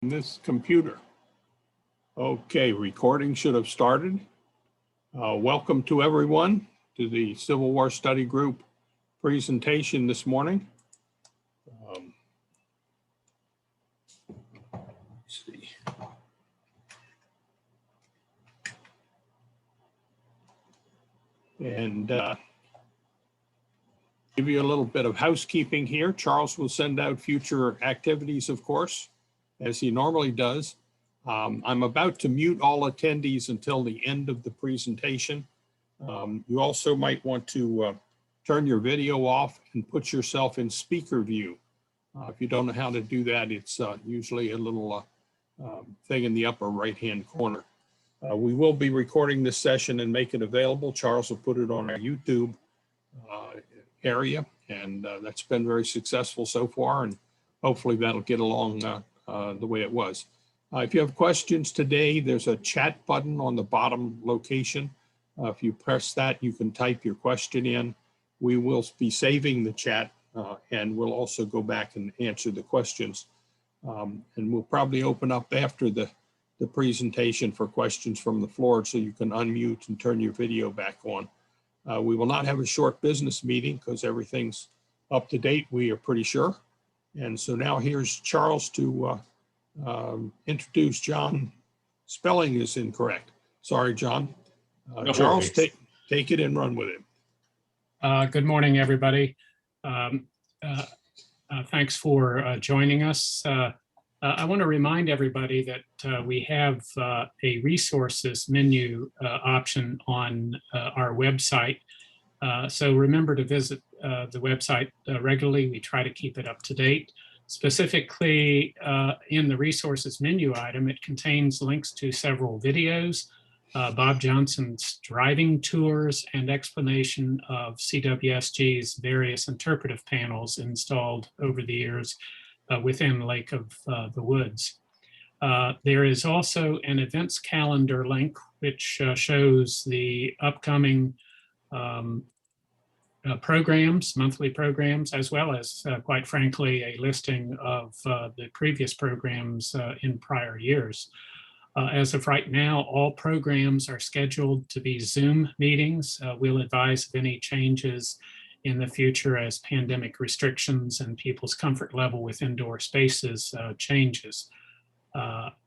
This computer. Okay, recording should have started. Welcome to everyone to the Civil War Study Group presentation this morning. Let's see. And give you a little bit of housekeeping here. Charles will send out future activities, of course, as he normally does. I'm about to mute all attendees until the end of the presentation. You also might want to turn your video off and put yourself in speaker view. If you don't know how to do that, it's usually a little thing in the upper right-hand corner. We will be recording this session and make it available. Charles will put it on our YouTube area, and that's been very successful so far, and hopefully that'll get along the way it was. If you have questions today, there's a chat button on the bottom location. If you press that, you can type your question in. We will be saving the chat and we'll also go back and answer the questions. And we'll probably open up after the presentation for questions from the floor, so you can unmute and turn your video back on. We will not have a short business meeting because everything's up to date, we are pretty sure. And so now here's Charles to introduce John. Spelling is incorrect. Sorry, John. No Charles, take it and run with it. Good morning, everybody. Thanks for joining us. I want to remind everybody that we have a resources menu option on our website. So remember to visit the website regularly. We try to keep it up to date. Specifically, in the resources menu item, it contains links to several videos, Bob Johnson's driving tours, and explanation of CWSG's various interpretive panels installed over the years within Lake of the Woods. There is also an events calendar link, which shows the upcoming programs, monthly programs, as well as, quite frankly, a listing of the previous programs in prior years. As of right now, all programs are scheduled to be Zoom meetings. We'll advise of any changes in the future as pandemic restrictions and people's comfort level with indoor spaces changes.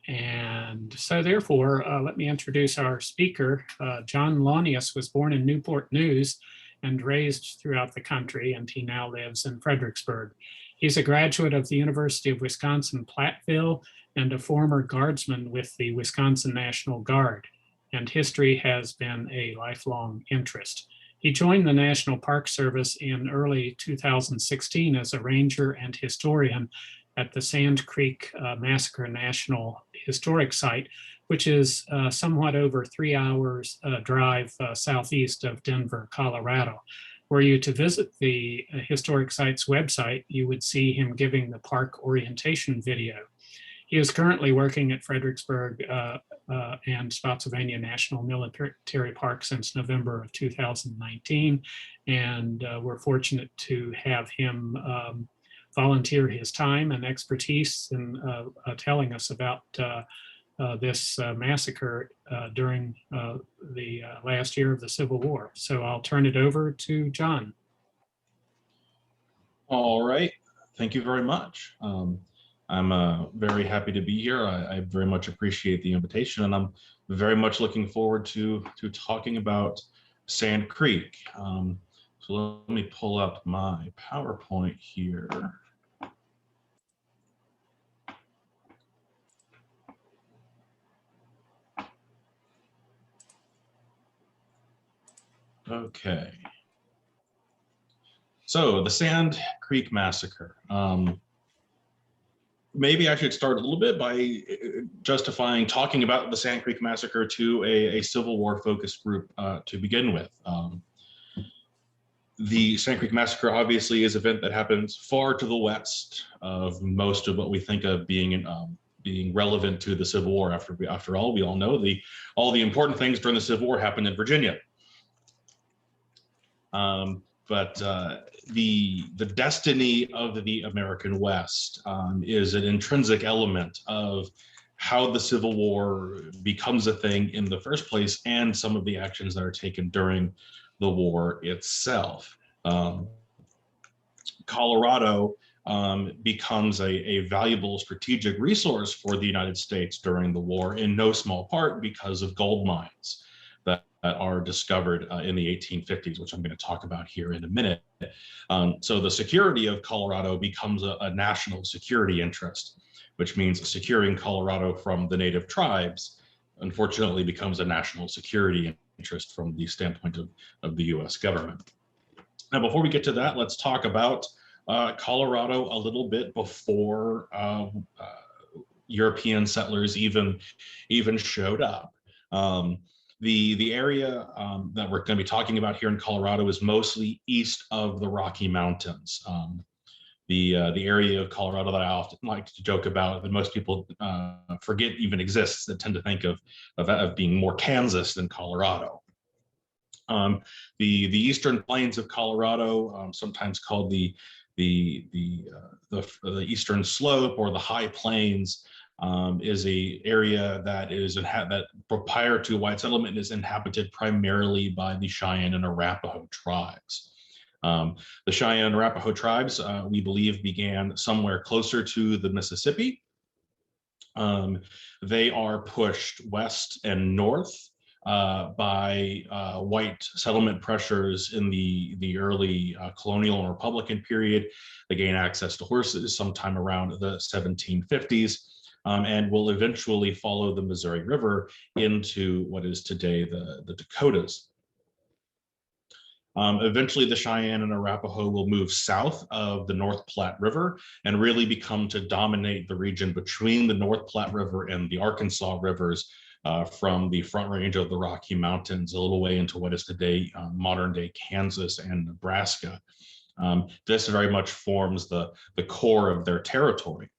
And so therefore, let me introduce our speaker. John Launius was born in Newport News and raised throughout the country, and he now lives in Fredericksburg. He's a graduate of the University of Wisconsin-Platteville and a former guardsman with the Wisconsin National Guard, and history has been a lifelong interest. He joined the National Park Service in early 2016 as a ranger and historian at the Sand Creek Massacre National Historic Site, which is somewhat over 3 hours drive southeast of Denver, Colorado. Were you to visit the historic site's website, you would see him giving the park orientation video. He is currently working at Fredericksburg and Spotsylvania National Military Park since November of 2019. And we're fortunate to have him volunteer his time and expertise in telling us about this massacre during the last year of the Civil War. So I'll turn it over to John. All right, thank you very much. I'm very happy to be here. I very much appreciate the invitation, and I'm very much looking forward to talking about Sand Creek. So let me pull up my PowerPoint here. Okay. So the Sand Creek Massacre. Maybe I should start a little bit by talking about the Sand Creek Massacre to a Civil War focused group to begin with. The Sand Creek Massacre obviously is an event that happens far to the west of most of what we think of being relevant to the Civil War. After all, we all know all the important things during the Civil War happened in Virginia. But the destiny of the American West is an intrinsic element of how the Civil War becomes a thing in the first place, and some of the actions that are taken during the war itself. Colorado becomes a valuable strategic resource for the United States during the war, in no small part because of gold mines that are discovered in the 1850s, which I'm going to talk about here in a minute. So the security of Colorado becomes a national security interest, which means securing Colorado from the native tribes, unfortunately, becomes a national security interest from the standpoint of the US government. Now, before we get to that, let's talk about Colorado a little bit before European settlers even showed up. The area that we're going to be talking about here in Colorado is mostly east of the Rocky Mountains. The area of Colorado that I often like to joke about, that most people forget even exists, that tend to think of being more Kansas than Colorado. The eastern plains of Colorado, sometimes called the eastern slope or the high plains, is a area that is that prior to white settlement is inhabited primarily by the Cheyenne and Arapaho tribes. The Cheyenne and Arapaho tribes, we believe, began somewhere closer to the Mississippi. They are pushed west and north by white settlement pressures in the early colonial and Republican period. They gain access to horses sometime around the 1750s, and will eventually follow the Missouri River into what is today the Dakotas. Eventually, the Cheyenne and Arapaho will move south of the North Platte River and really become to dominate the region between the North Platte River and the Arkansas rivers, from the Front Range of the Rocky Mountains a little way into what is today modern day Kansas and Nebraska. This very much forms the core of their territory.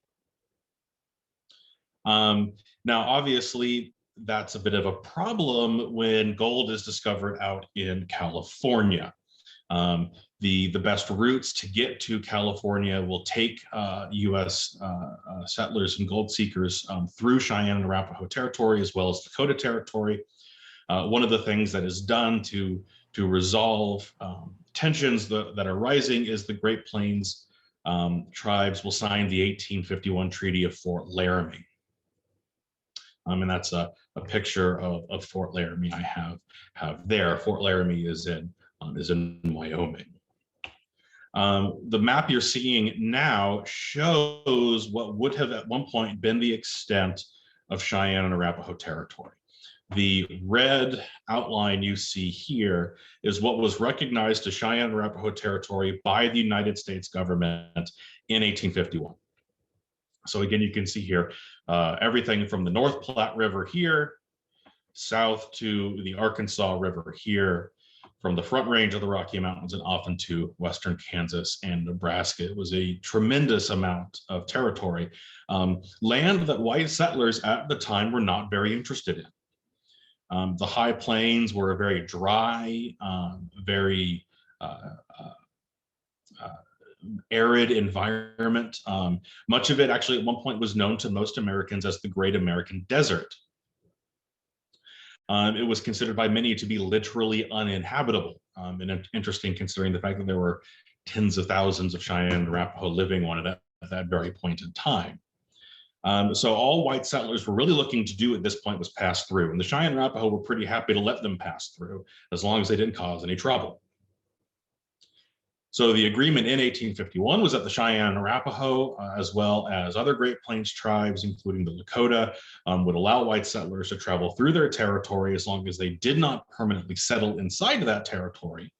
Now, obviously, that's a bit of a problem when gold is discovered out in California. The best routes to get to California will take US settlers and gold seekers through Cheyenne and Arapaho territory, as well as Dakota territory. One of the things that is done to resolve tensions that are rising is the Great Plains tribes will sign the 1851 Treaty of Fort Laramie. And that's a picture of Fort Laramie I have there. Fort Laramie is in Wyoming. The map you're seeing now shows what would have at one point been the extent of Cheyenne and Arapaho territory. The red outline you see here is what was recognized as Cheyenne and Arapaho territory by the United States government in 1851. So again, you can see here everything from the North Platte River here, south to the Arkansas River here, from the Front Range of the Rocky Mountains and off into western Kansas and Nebraska. It was a tremendous amount of territory, land that white settlers at the time were not very interested in. The high plains were a very dry, very arid environment. Much of it actually at one point was known to most Americans as the Great American Desert. It was considered by many to be literally uninhabitable, and interesting considering the fact that there were tens of thousands of Cheyenne and Arapaho living on it at that very point in time. So all white settlers were really looking to do at this point was pass through, and the Cheyenne and Arapaho were pretty happy to let them pass through as long as they didn't cause any trouble. So the agreement in 1851 was that the Cheyenne and Arapaho, as well as other Great Plains tribes, including the Lakota, would allow white settlers to travel through their territory as long as they did not permanently settle inside of that territory.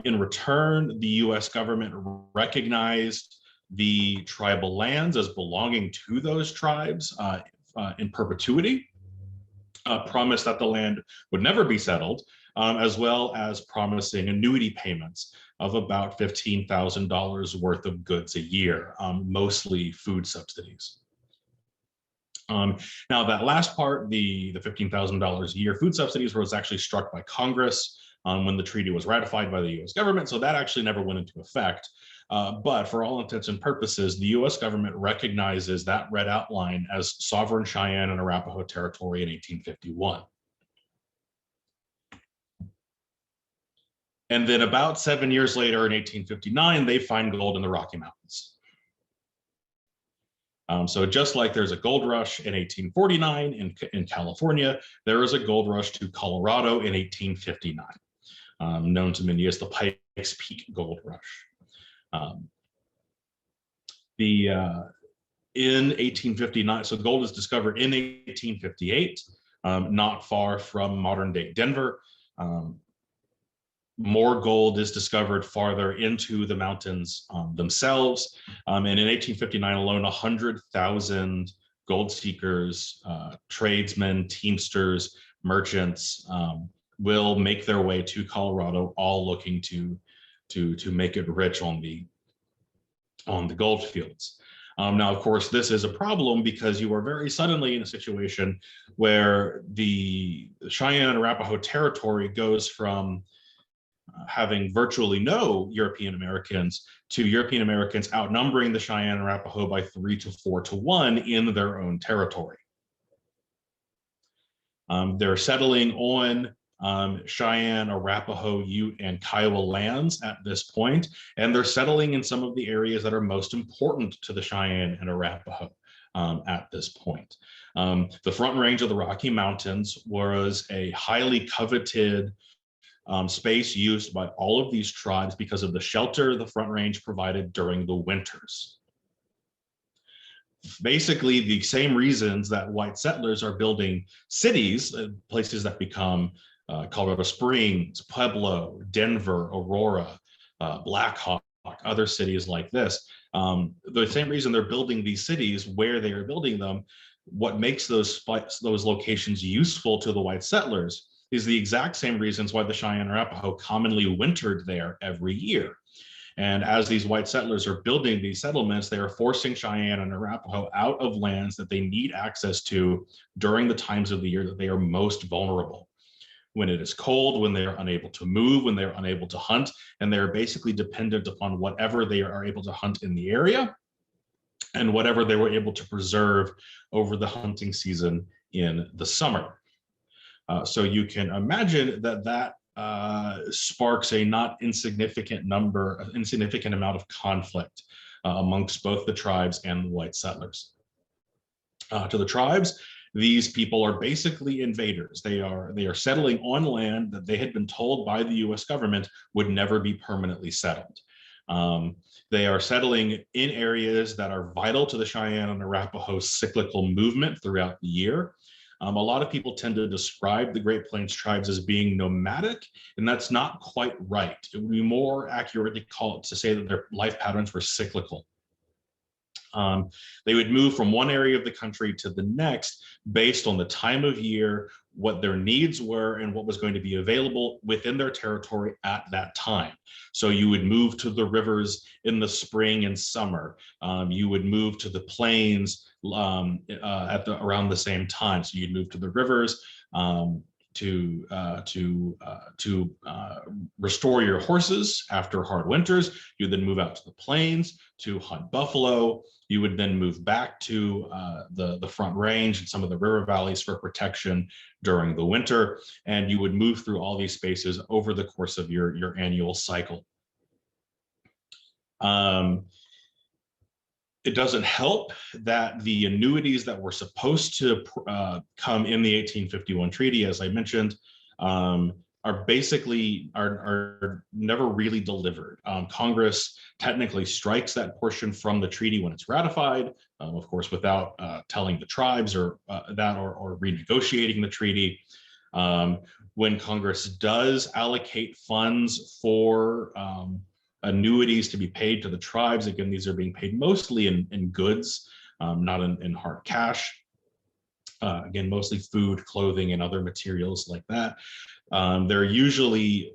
In return, the US government recognized the tribal lands as belonging to those tribes in perpetuity, promised that the land would never be settled, as well as promising annuity payments of about $15,000 worth of goods a year, mostly food subsidies. Now that last part, the $15,000 a year food subsidies, was actually struck by Congress when the treaty was ratified by the US government. So that actually never went into effect. But for all intents and purposes, the US government recognizes that red outline as sovereign Cheyenne and Arapaho territory in 1851. And then about 7 years later, in 1859, they find gold in the Rocky Mountains. So just like there's a gold rush in 1849 in California, there is a gold rush to Colorado in 1859, known to many as the Pikes Peak Gold Rush. In 1859, so gold is discovered in 1858, not far from modern day Denver. More gold is discovered farther into the mountains themselves. And in 1859 alone, 100,000 gold seekers, tradesmen, teamsters, merchants will make their way to Colorado, all looking to make it rich on the gold fields. Now, of course, this is a problem because you are very suddenly in a situation where the Cheyenne and Arapaho territory goes from having virtually no European Americans to European Americans outnumbering the Cheyenne and Arapaho by 3 to 4 to 1 in their own territory. They're settling on Cheyenne, Arapaho, Ute, and Kiowa lands at this point, and they're settling in some of the areas that are most important to the Cheyenne and Arapaho at this point. The Front Range of the Rocky Mountains was a highly coveted space used by all of these tribes because of the shelter the Front Range provided during the winters. Basically, the same reasons that white settlers are building cities, places that become Colorado Springs, Pueblo, Denver, Aurora, Black Hawk, other cities like this. The same reason they're building these cities where they are building them, what makes those locations useful to the white settlers is the exact same reasons why the Cheyenne and Arapaho commonly wintered there every year. And as these white settlers are building these settlements, they are forcing Cheyenne and Arapaho out of lands that they need access to during the times of the year that they are most vulnerable. When it is cold, when they are unable to move, when they're unable to hunt, and they're basically dependent upon whatever they are able to hunt in the area and whatever they were able to preserve over the hunting season in the summer. So you can imagine that sparks a not insignificant amount of conflict amongst both the tribes and the white settlers. To the tribes, these people are basically invaders. They are settling on land that they had been told by the US government would never be permanently settled. They are settling in areas that are vital to the Cheyenne and Arapaho cyclical movement throughout the year. A lot of people tend to describe the Great Plains tribes as being nomadic, and that's not quite right. It would be more accurate to say that their life patterns were cyclical. They would move from one area of the country to the next based on the time of year, what their needs were, and what was going to be available within their territory at that time. So you would move to the rivers in the spring and summer. You would move to the plains around the same time. So you'd move to the rivers to restore your horses after hard winters. You then move out to the plains to hunt buffalo. You would then move back to the Front Range and some of the river valleys for protection during the winter. And you would move through all these spaces over the course of your annual cycle. It doesn't help that the annuities that were supposed to come in the 1851 treaty, as I mentioned, are never really delivered. Congress technically strikes that portion from the treaty when it's ratified, of course, without telling the tribes or renegotiating the treaty. When Congress does allocate funds for annuities to be paid to the tribes, again, these are being paid mostly in goods, not in hard cash. Again, mostly food, clothing, and other materials like that. They're usually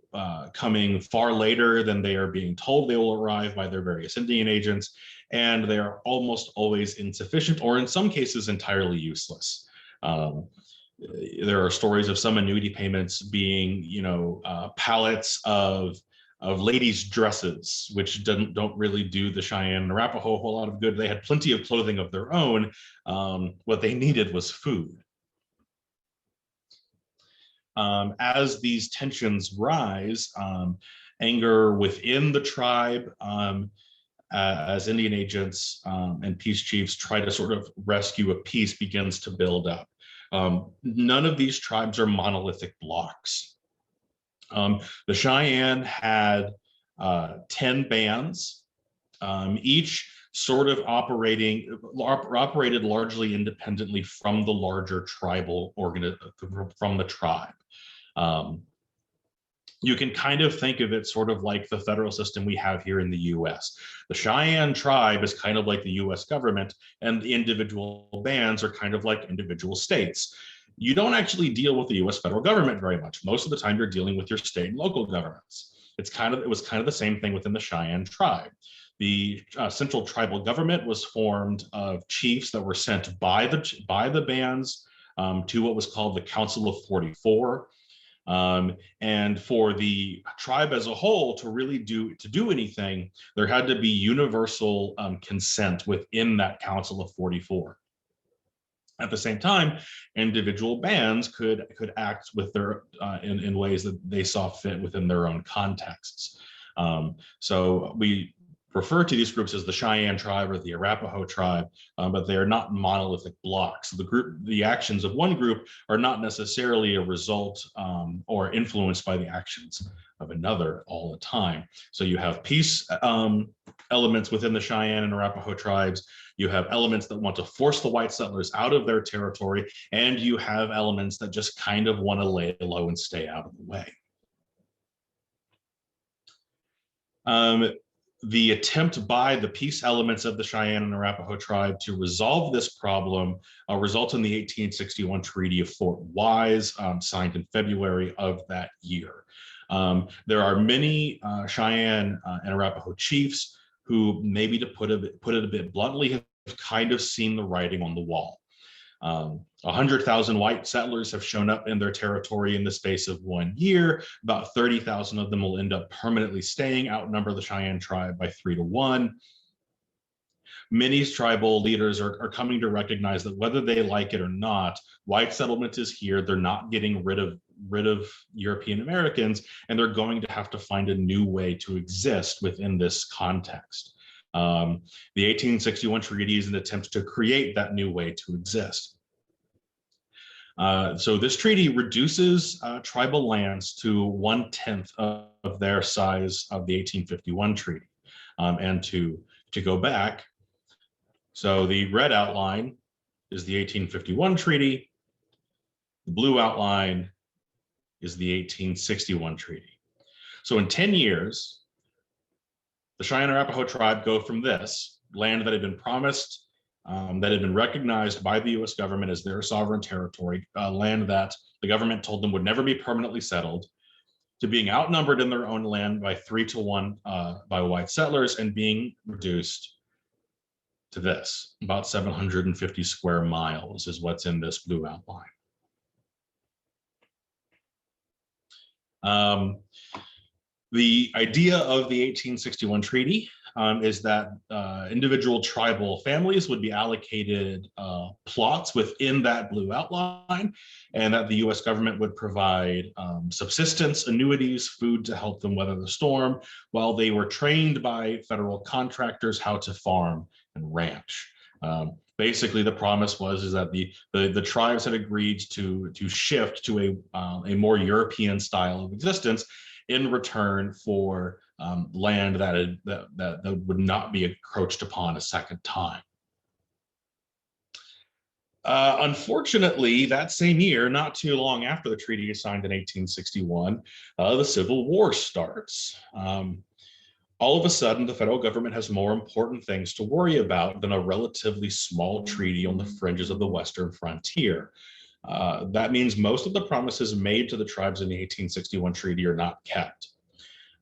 coming far later than they are being told they will arrive by their various Indian agents, and they are almost always insufficient, or in some cases entirely useless. there are stories of some annuity payments being, pallets of ladies' dresses, which don't really do the Cheyenne and Arapaho a whole lot of good. They had plenty of clothing of their own. What they needed was food. As these tensions rise, anger within the tribe, as Indian agents and peace chiefs try to sort of rescue a peace, begins to build up. None of these tribes are monolithic blocks. The Cheyenne had 10 bands, each sort of operated largely independently from the larger tribal from the tribe. You can kind of think of it sort of like the federal system we have here in the US. The Cheyenne tribe is kind of like the US government, and the individual bands are kind of like individual states. You don't actually deal with the US federal government very much. Most of the time you're dealing with your state and local governments. It was kind of the same thing within the Cheyenne tribe. The central tribal government was formed of chiefs that were sent by the bands to what was called the Council of 44. And for the tribe as a whole to really do anything, there had to be universal consent within that Council of 44. At the same time, individual bands could act with their in ways that they saw fit within their own contexts. So we refer to these groups as the Cheyenne tribe or the Arapaho tribe, but they are not monolithic blocks. The actions of one group are not necessarily a result or influenced by the actions of another all the time. So you have peace elements within the Cheyenne and Arapaho tribes. You have elements that want to force the white settlers out of their territory, and you have elements that just kind of want to lay low and stay out of the way. The attempt by the peace elements of the Cheyenne and Arapaho tribe to resolve this problem results in the 1861 Treaty of Fort Wise, signed in February of that year. There are many Cheyenne and Arapaho chiefs who, maybe to put it a bit bluntly, have kind of seen the writing on the wall. 100,000 white settlers have shown up in their territory in the space of 1 year. About 30,000 of them will end up permanently staying, outnumber the Cheyenne tribe by 3 to 1. Many tribal leaders are coming to recognize that whether they like it or not, white settlement is here. They're not getting rid of European Americans, and they're going to have to find a new way to exist within this context. The 1861 Treaty is an attempt to create that new way to exist. So this treaty reduces tribal lands to 1/10 of their size of the 1851 Treaty. And to go back, so the red outline is the 1851 Treaty. The blue outline is the 1861 Treaty. So in 10 years, the Cheyenne Arapaho tribe go from this land that had been promised, that had been recognized by the US government as their sovereign territory, land that the government told them would never be permanently settled, to being outnumbered in their own land by 3 to 1 by white settlers, and being reduced to this. About 750 square miles is what's in this blue outline. The idea of the 1861 Treaty is that individual tribal families would be allocated plots within that blue outline, and that the US government would provide subsistence, annuities, food to help them weather the storm, while they were trained by federal contractors how to farm and ranch. Basically, the promise was that the tribes had agreed to shift to a more European style of existence in return for land that would not be encroached upon a second time. Unfortunately, that same year, not too long after the treaty is signed in 1861, the Civil War starts. All of a sudden, the federal government has more important things to worry about than a relatively small treaty on the fringes of the Western frontier. That means most of the promises made to the tribes in the 1861 treaty are not kept.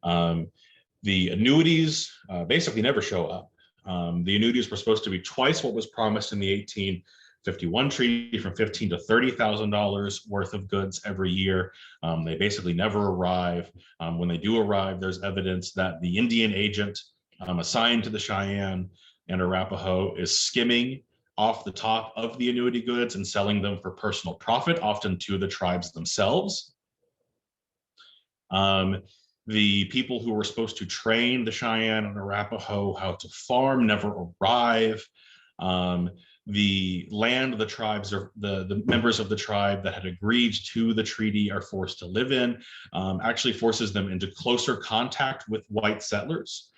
The annuities basically never show up. The annuities were supposed to be twice what was promised in the 1851 treaty from $15,000 to $30,000 worth of goods every year. They basically never arrive. When they do arrive, there's evidence that the Indian agent assigned to the Cheyenne and Arapaho is skimming off the top of the annuity goods and selling them for personal profit, often to the tribes themselves. The people who were supposed to train the Cheyenne and Arapaho how to farm never arrive. The land of the tribes, or the members of the tribe that had agreed to the treaty are forced to live in, actually forces them into closer contact with white settlers.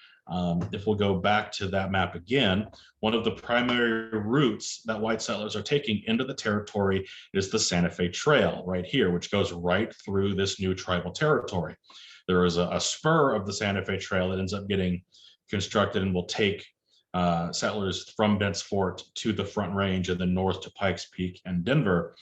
If we'll go back to that map again, one of the primary routes that white settlers are taking into the territory is the Santa Fe Trail right here, which goes right through this new tribal territory. There is a spur of the Santa Fe Trail that ends up getting constructed and will take settlers from Bent's Fort to the Front Range and then north to Pikes Peak and Denver.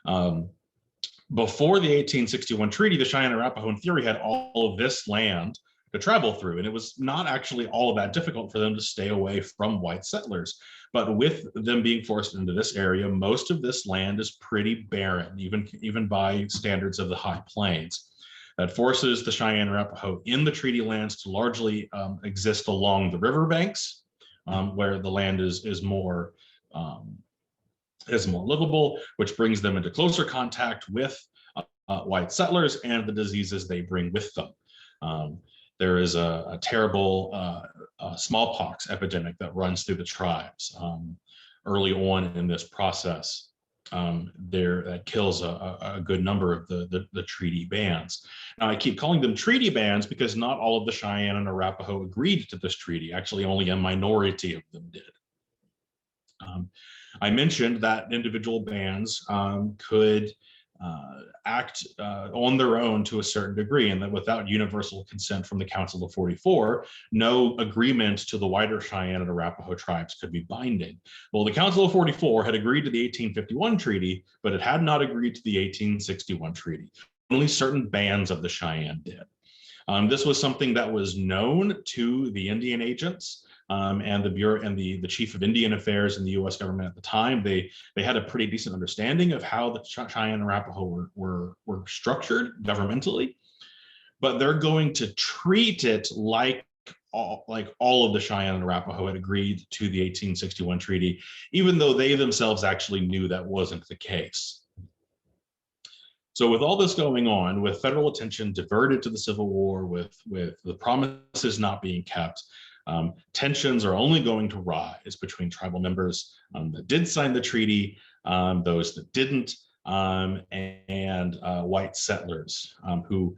Before the 1861 treaty, the Cheyenne and Arapaho in theory had all of this land to travel through, and it was not actually all that difficult for them to stay away from white settlers. But with them being forced into this area, most of this land is pretty barren, even by standards of the High Plains. That forces the Cheyenne and Arapaho in the treaty lands to largely exist along the riverbanks, where the land is more livable, which brings them into closer contact with white settlers and the diseases they bring with them. There is a terrible smallpox epidemic that runs through the tribes early on in this process. That kills a good number of the treaty bands. Now, I keep calling them treaty bands because not all of the Cheyenne and Arapaho agreed to this treaty. Actually, only a minority of them did. I mentioned that individual bands could act on their own to a certain degree, and that without universal consent from the Council of 44, no agreement to the wider Cheyenne and Arapaho tribes could be binding. Well, the Council of 44 had agreed to the 1851 treaty, but it had not agreed to the 1861 treaty. Only certain bands of the Cheyenne did. This was something that was known to the Indian agents and the Bureau and the Chief of Indian Affairs in the U.S. government at the time. They had a pretty decent understanding of how the Cheyenne and Arapaho were structured governmentally, but they're going to treat it like all of the Cheyenne and Arapaho had agreed to the 1861 treaty, even though they themselves actually knew that wasn't the case. So with all this going on, with federal attention diverted to the Civil War, with the promises not being kept, tensions are only going to rise between tribal members that did sign the treaty, those that didn't, and white settlers who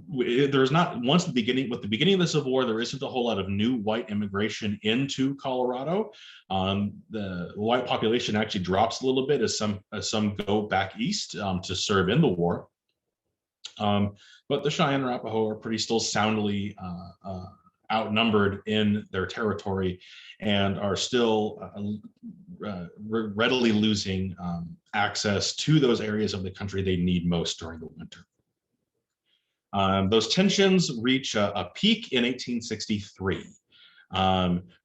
there's not, with the beginning of the Civil War, there isn't a whole lot of new white immigration into Colorado. The white population actually drops a little bit as some go back east to serve in the war. But the Cheyenne and Arapaho are pretty still soundly outnumbered in their territory and are still readily losing access to those areas of the country they need most during the winter. Those tensions reach a peak in 1863,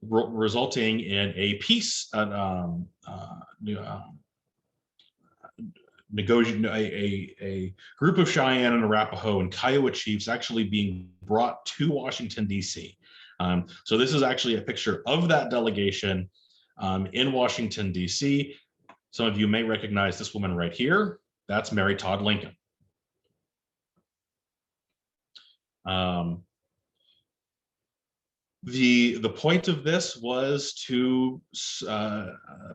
resulting in a peace, a group of Cheyenne and Arapaho and Kiowa chiefs actually being brought to Washington, D.C. So this is actually a picture of that delegation in Washington, D.C. Some of you may recognize this woman right here. That's Mary Todd Lincoln. The point of this was to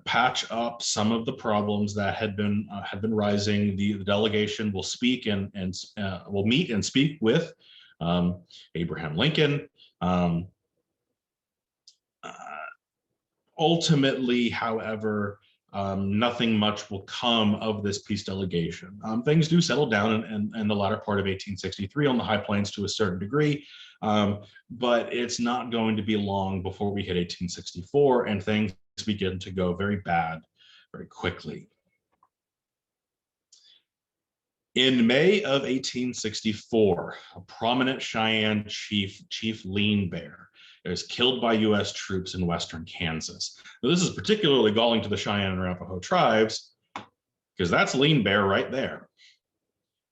patch up some of the problems that had been rising. The delegation will speak and will meet and speak with Abraham Lincoln. Ultimately, however, nothing much will come of this peace delegation. Things do settle down in the latter part of 1863 on the High Plains to a certain degree, but it's not going to be long before we hit 1864 and things begin to go very bad very quickly. In May of 1864, a prominent Cheyenne chief, Chief Lean Bear, is killed by U.S. troops in western Kansas. Now, this is particularly galling to the Cheyenne and Arapaho tribes because that's Lean Bear right there.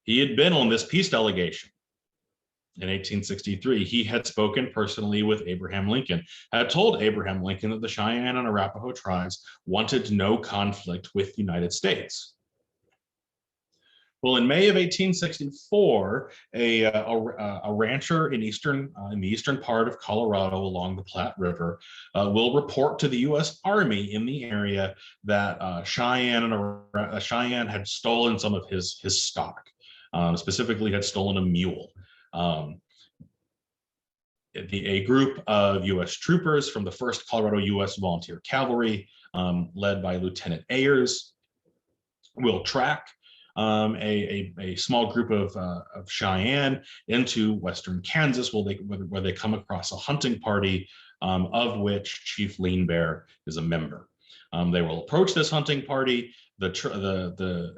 He had been on this peace delegation in 1863. He had spoken personally with Abraham Lincoln, had told Abraham Lincoln that the Cheyenne and Arapaho tribes wanted no conflict with the United States. Well, in May of 1864, a rancher in the eastern part of Colorado along the Platte River will report to the U.S. Army in the area that Cheyenne had stolen some of his stock, specifically had stolen a mule. A group of U.S. troopers from the 1st Colorado U.S. Volunteer Cavalry, led by Lieutenant Ayers, will track a small group of Cheyenne into western Kansas, where they come across a hunting party of which Chief Lean Bear is a member. They will approach this hunting party. The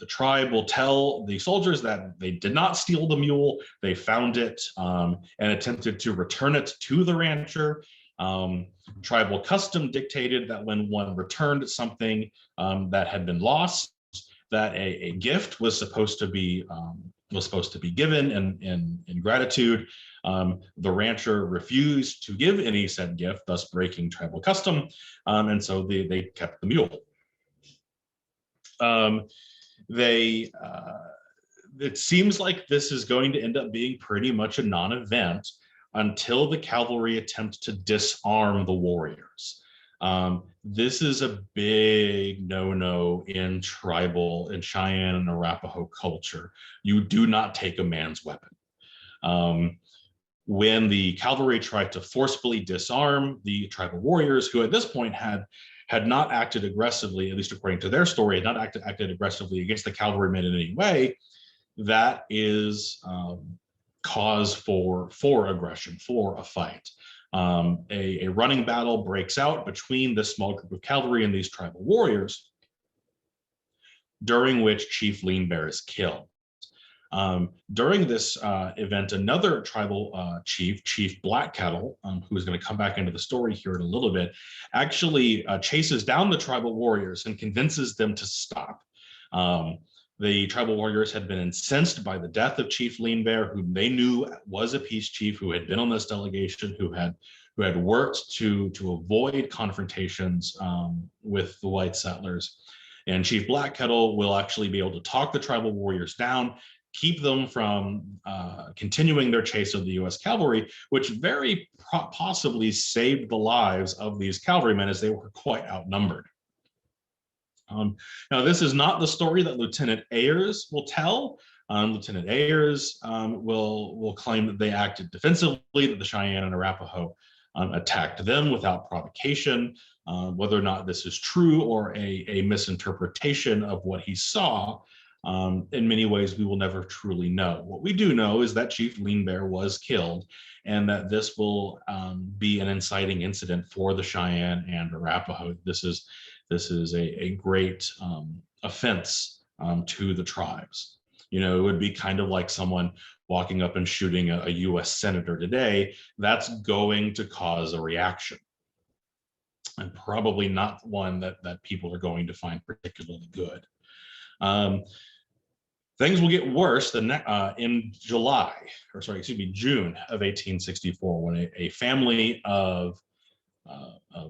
tribe will tell the soldiers that they did not steal the mule. They found it and attempted to return it to the rancher. Tribal custom dictated that when one returned something that had been lost, that a gift was supposed to be given in gratitude. The rancher refused to give any said gift, thus breaking tribal custom, and so they kept the mule. It seems like this is going to end up being pretty much a non-event until the cavalry attempt to disarm the warriors. This is a big no-no in Cheyenne and Arapaho culture. You do not take a man's weapon. When the cavalry tried to forcefully disarm the tribal warriors, who at this point had not acted aggressively, at least according to their story, had not acted aggressively against the cavalrymen in any way, that is cause for aggression, for a fight. A running battle breaks out between this small group of cavalry and these tribal warriors, during which Chief Lean Bear is killed. During this event, another tribal chief, Chief Black Kettle, who is going to come back into the story here in a little bit, actually chases down the tribal warriors and convinces them to stop. The tribal warriors had been incensed by the death of Chief Lean Bear, whom they knew was a peace chief, who had been on this delegation, who had worked to avoid confrontations with the white settlers. And Chief Black Kettle will actually be able to talk the tribal warriors down, keep them from continuing their chase of the U.S. cavalry, which very possibly saved the lives of these cavalrymen, as they were quite outnumbered. Now, this is not the story that Lieutenant Ayers will tell. Lieutenant Ayers will claim that they acted defensively, that the Cheyenne and Arapaho attacked them without provocation. Whether or not this is true or a misinterpretation of what he saw, in many ways, we will never truly know. What we do know is that Chief Lean Bear was killed, and that this will be an inciting incident for the Cheyenne and Arapaho. This is a great offense to the tribes. You know, it would be kind of like someone walking up and shooting a U.S. senator today. That's going to cause a reaction, and probably not one that people are going to find particularly good. Things will get worse in June of 1864, when a family of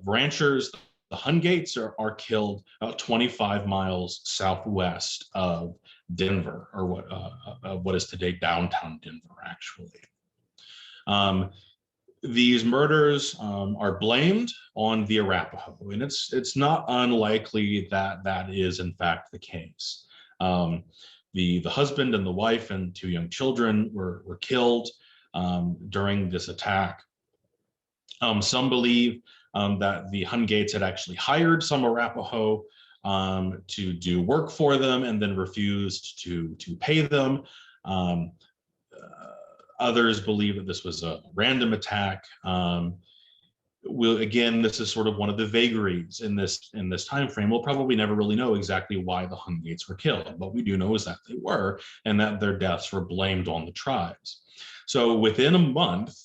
ranchers, the Hungates, are killed about 25 miles southwest of Denver, or what is today downtown Denver, actually. These murders are blamed on the Arapaho, and it's not unlikely that is in fact the case. The husband and the wife and 2 young children were killed during this attack. Some believe that the Hungates had actually hired some Arapaho to do work for them and then refused to pay them. Others believe that this was a random attack. Again, this is sort of one of the vagaries in this time frame. We'll probably never really know exactly why the Hungates were killed. What we do know is that they were, and that their deaths were blamed on the tribes. So within a month,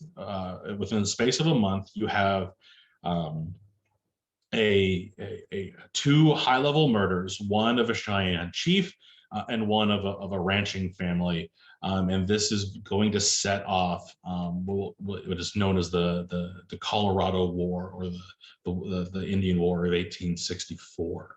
within the space of a month, you have two high-level murders, one of a Cheyenne chief and one of a ranching family. And this is going to set off what is known as the Colorado War, or the Indian War of 1864.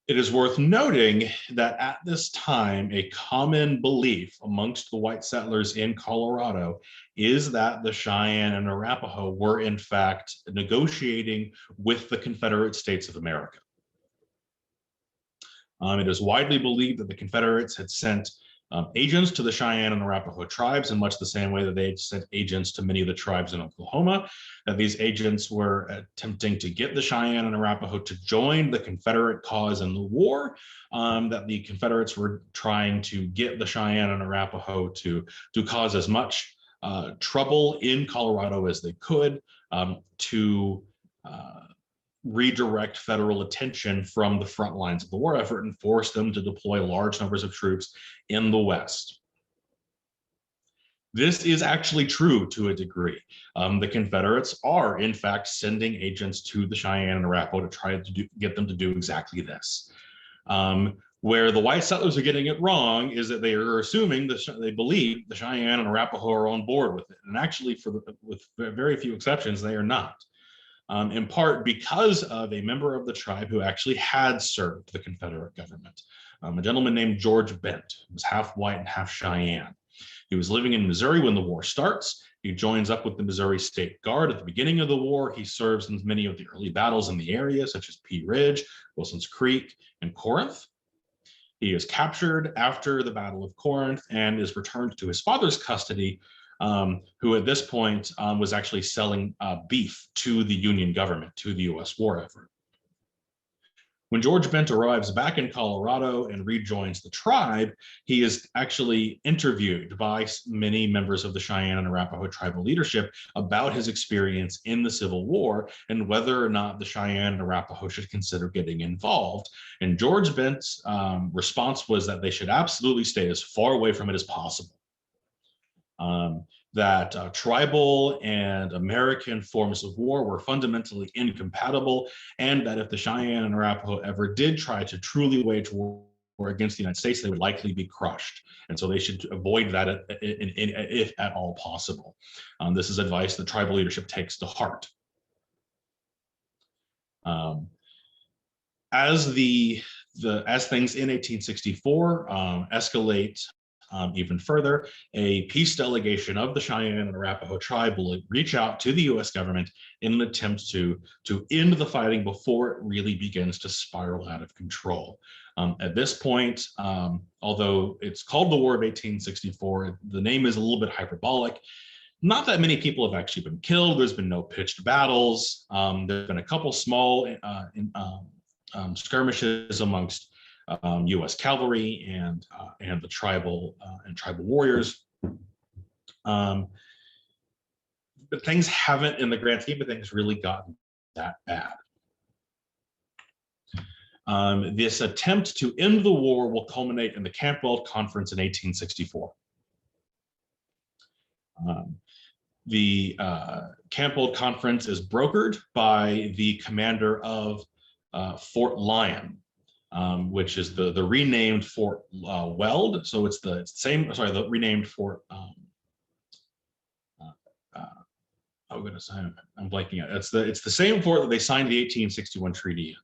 It is worth noting that at this time, a common belief amongst the white settlers in Colorado is that the Cheyenne and Arapaho were in fact negotiating with the Confederate States of America. It is widely believed that the Confederates had sent agents to the Cheyenne and Arapaho tribes in much the same way that they had sent agents to many of the tribes in Oklahoma, that these agents were attempting to get the Cheyenne and Arapaho to join the Confederate cause in the war, that the Confederates were trying to get the Cheyenne and Arapaho to cause as much trouble in Colorado as they could, to redirect federal attention from the front lines of the war effort and force them to deploy large numbers of troops in the West. This is actually true to a degree. The Confederates are, in fact, sending agents to the Cheyenne and Arapaho to try to get them to do exactly this. Where the white settlers are getting it wrong is that they are assuming they believe the Cheyenne and Arapaho are on board with it. And actually, with very few exceptions, they are not. In part because of a member of the tribe who actually had served the Confederate government, a gentleman named George Bent, who was half white and half Cheyenne. He was living in Missouri when the war starts. He joins up with the Missouri State Guard at the beginning of the war. He serves in many of the early battles in the area, such as Pea Ridge, Wilson's Creek, and Corinth. He is captured after the Battle of Corinth and is returned to his father's custody, who at this point was actually selling beef to the Union government, to the US war effort. When George Bent arrives back in Colorado and rejoins the tribe, he is actually interviewed by many members of the Cheyenne and Arapaho tribal leadership about his experience in the Civil War and whether or not the Cheyenne and Arapaho should consider getting involved. And George Bent's response was that they should absolutely stay as far away from it as possible. That tribal and American forms of war were fundamentally incompatible, and that if the Cheyenne and Arapaho ever did try to truly wage war against the United States, they would likely be crushed. And so they should avoid that if at all possible. This is advice that tribal leadership takes to heart. As things in 1864 escalate even further, a peace delegation of the Cheyenne and Arapaho tribe will reach out to the US government in an attempt to end the fighting before it really begins to spiral out of control. At this point, although it's called the War of 1864, the name is a little bit hyperbolic. Not that many people have actually been killed. There's been no pitched battles. There's been a couple small skirmishes amongst U.S. cavalry and the tribal warriors, but things haven't, in the grand scheme of things, really gotten that bad. This attempt to end the war will culminate in the Camp Weld Conference in 1864. The Camp Weld Conference is brokered by the commander of Fort Lyon, which is the renamed Fort Weld. So it's the same, sorry, the renamed Fort, oh goodness, I'm blanking out. It's the same fort that they signed the 1861 treaty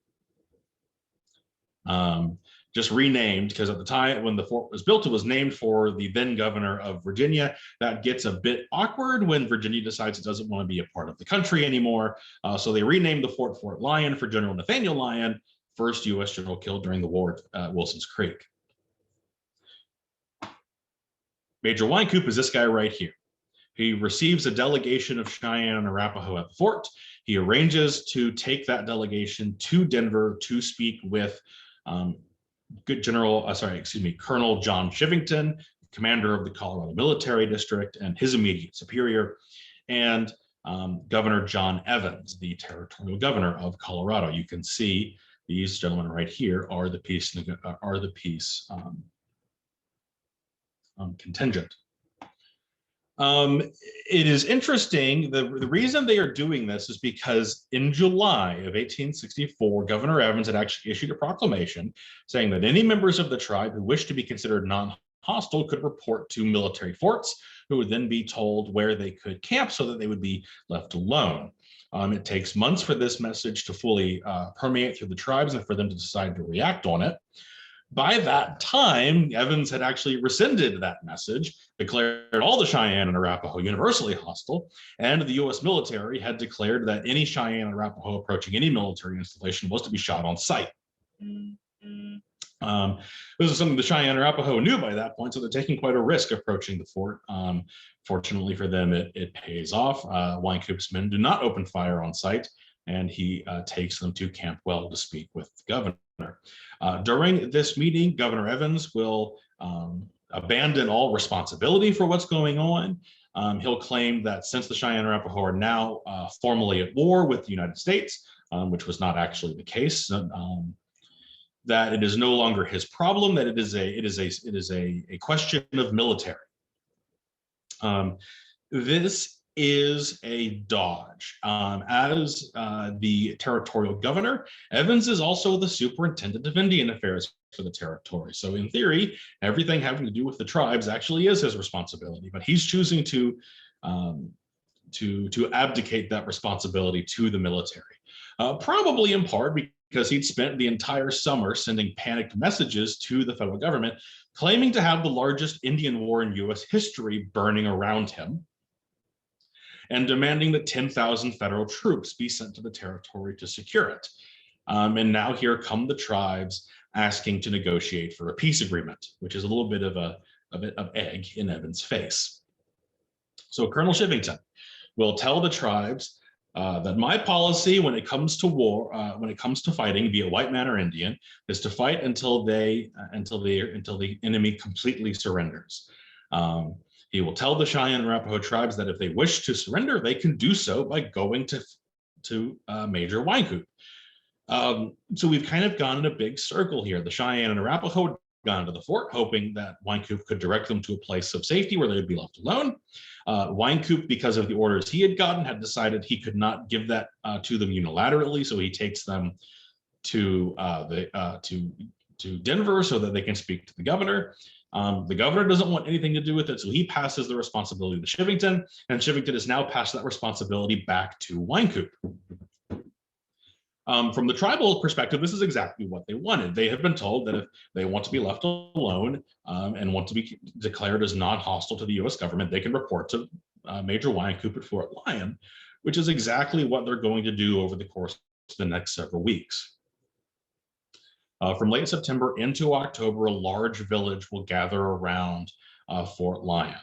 in. Just renamed because at the time when the fort was built, it was named for the then governor of Virginia. That gets a bit awkward when Virginia decides it doesn't want to be a part of the country anymore. So they renamed the fort Fort Lyon for General Nathaniel Lyon, first U.S. general killed during the war at Wilson's Creek. Major Wynkoop is this guy right here. He receives a delegation of Cheyenne and Arapaho at the fort. He arranges to take that delegation to Denver to speak with Colonel John Chivington, commander of the Colorado Military District and his immediate superior, and Governor John Evans, the territorial governor of Colorado. You can see these gentlemen right here are the peace contingent. It is interesting, the reason they are doing this is because in July of 1864, Governor Evans had actually issued a proclamation saying that any members of the tribe who wished to be considered non-hostile could report to military forts, who would then be told where they could camp so that they would be left alone. It takes months for this message to fully permeate through the tribes and for them to decide to react on it. By that time, Evans had actually rescinded that message, declared all the Cheyenne and Arapaho universally hostile, and the U.S. military had declared that any Cheyenne and Arapaho approaching any military installation was to be shot on sight. This is something the Cheyenne and Arapaho knew by that point, so they're taking quite a risk approaching the fort. Fortunately for them, it pays off. Wynkoop's men do not open fire on sight, and he takes them to Camp Well to speak with the governor. During this meeting, Governor Evans will abandon all responsibility for what's going on. He'll claim that since the Cheyenne and Arapaho are now formally at war with the United States, which was not actually the case, that it is no longer his problem, that it is a question of military. This is a dodge. As the territorial governor, Evans is also the superintendent of Indian affairs for the territory. So in theory, everything having to do with the tribes actually is his responsibility, but he's choosing to abdicate that responsibility to the military, probably in part because he'd spent the entire summer sending panicked messages to the federal government, claiming to have the largest Indian war in U.S. history burning around him, and demanding that 10,000 federal troops be sent to the territory to secure it. And now here come the tribes asking to negotiate for a peace agreement, which is a little bit of egg in Evans' face. So Colonel Shivington will tell the tribes that my policy when it comes to war, when it comes to fighting, be it white man or Indian, is to fight until the enemy completely surrenders. He will tell the Cheyenne and Arapaho tribes that if they wish to surrender, they can do so by going to Major Wynkoop. So we've kind of gone in a big circle here. The Cheyenne and Arapaho had gone to the fort, hoping that Wynkoop could direct them to a place of safety where they would be left alone. Wynkoop, because of the orders he had gotten, had decided he could not give that to them unilaterally, so he takes them to Denver so that they can speak to the governor. The governor doesn't want anything to do with it, so he passes the responsibility to Shivington, and Shivington has now passed that responsibility back to Wynkoop. From the tribal perspective, this is exactly what they wanted. They have been told that if they want to be left alone and want to be declared as non-hostile to the U.S. government, they can report to Major Wynkoop at Fort Lyon, which is exactly what they're going to do over the course of the next several weeks. From late September into October, a large village will gather around Fort Lyon.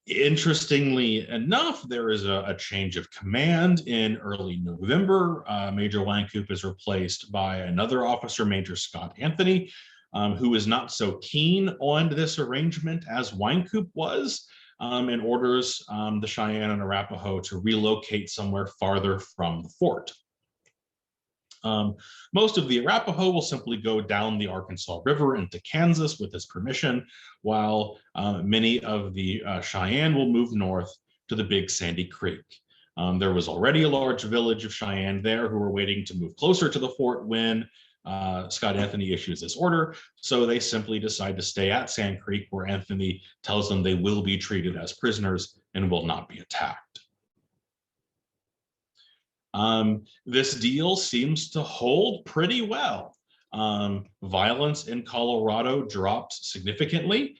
Interestingly enough, there is a change of command in early November. Major Wynkoop is replaced by another officer, Major Scott Anthony, who is not so keen on this arrangement as Wynkoop was, and orders the Cheyenne and Arapaho to relocate somewhere farther from the fort. Most of the Arapaho will simply go down the Arkansas River into Kansas with his permission, while many of the Cheyenne will move north to the Big Sandy Creek. There was already a large village of Cheyenne there who were waiting to move closer to the fort when Scott Anthony issues this order, so they simply decide to stay at Sand Creek, where Anthony tells them they will be treated as prisoners and will not be attacked. This deal seems to hold pretty well. Violence in Colorado dropped significantly.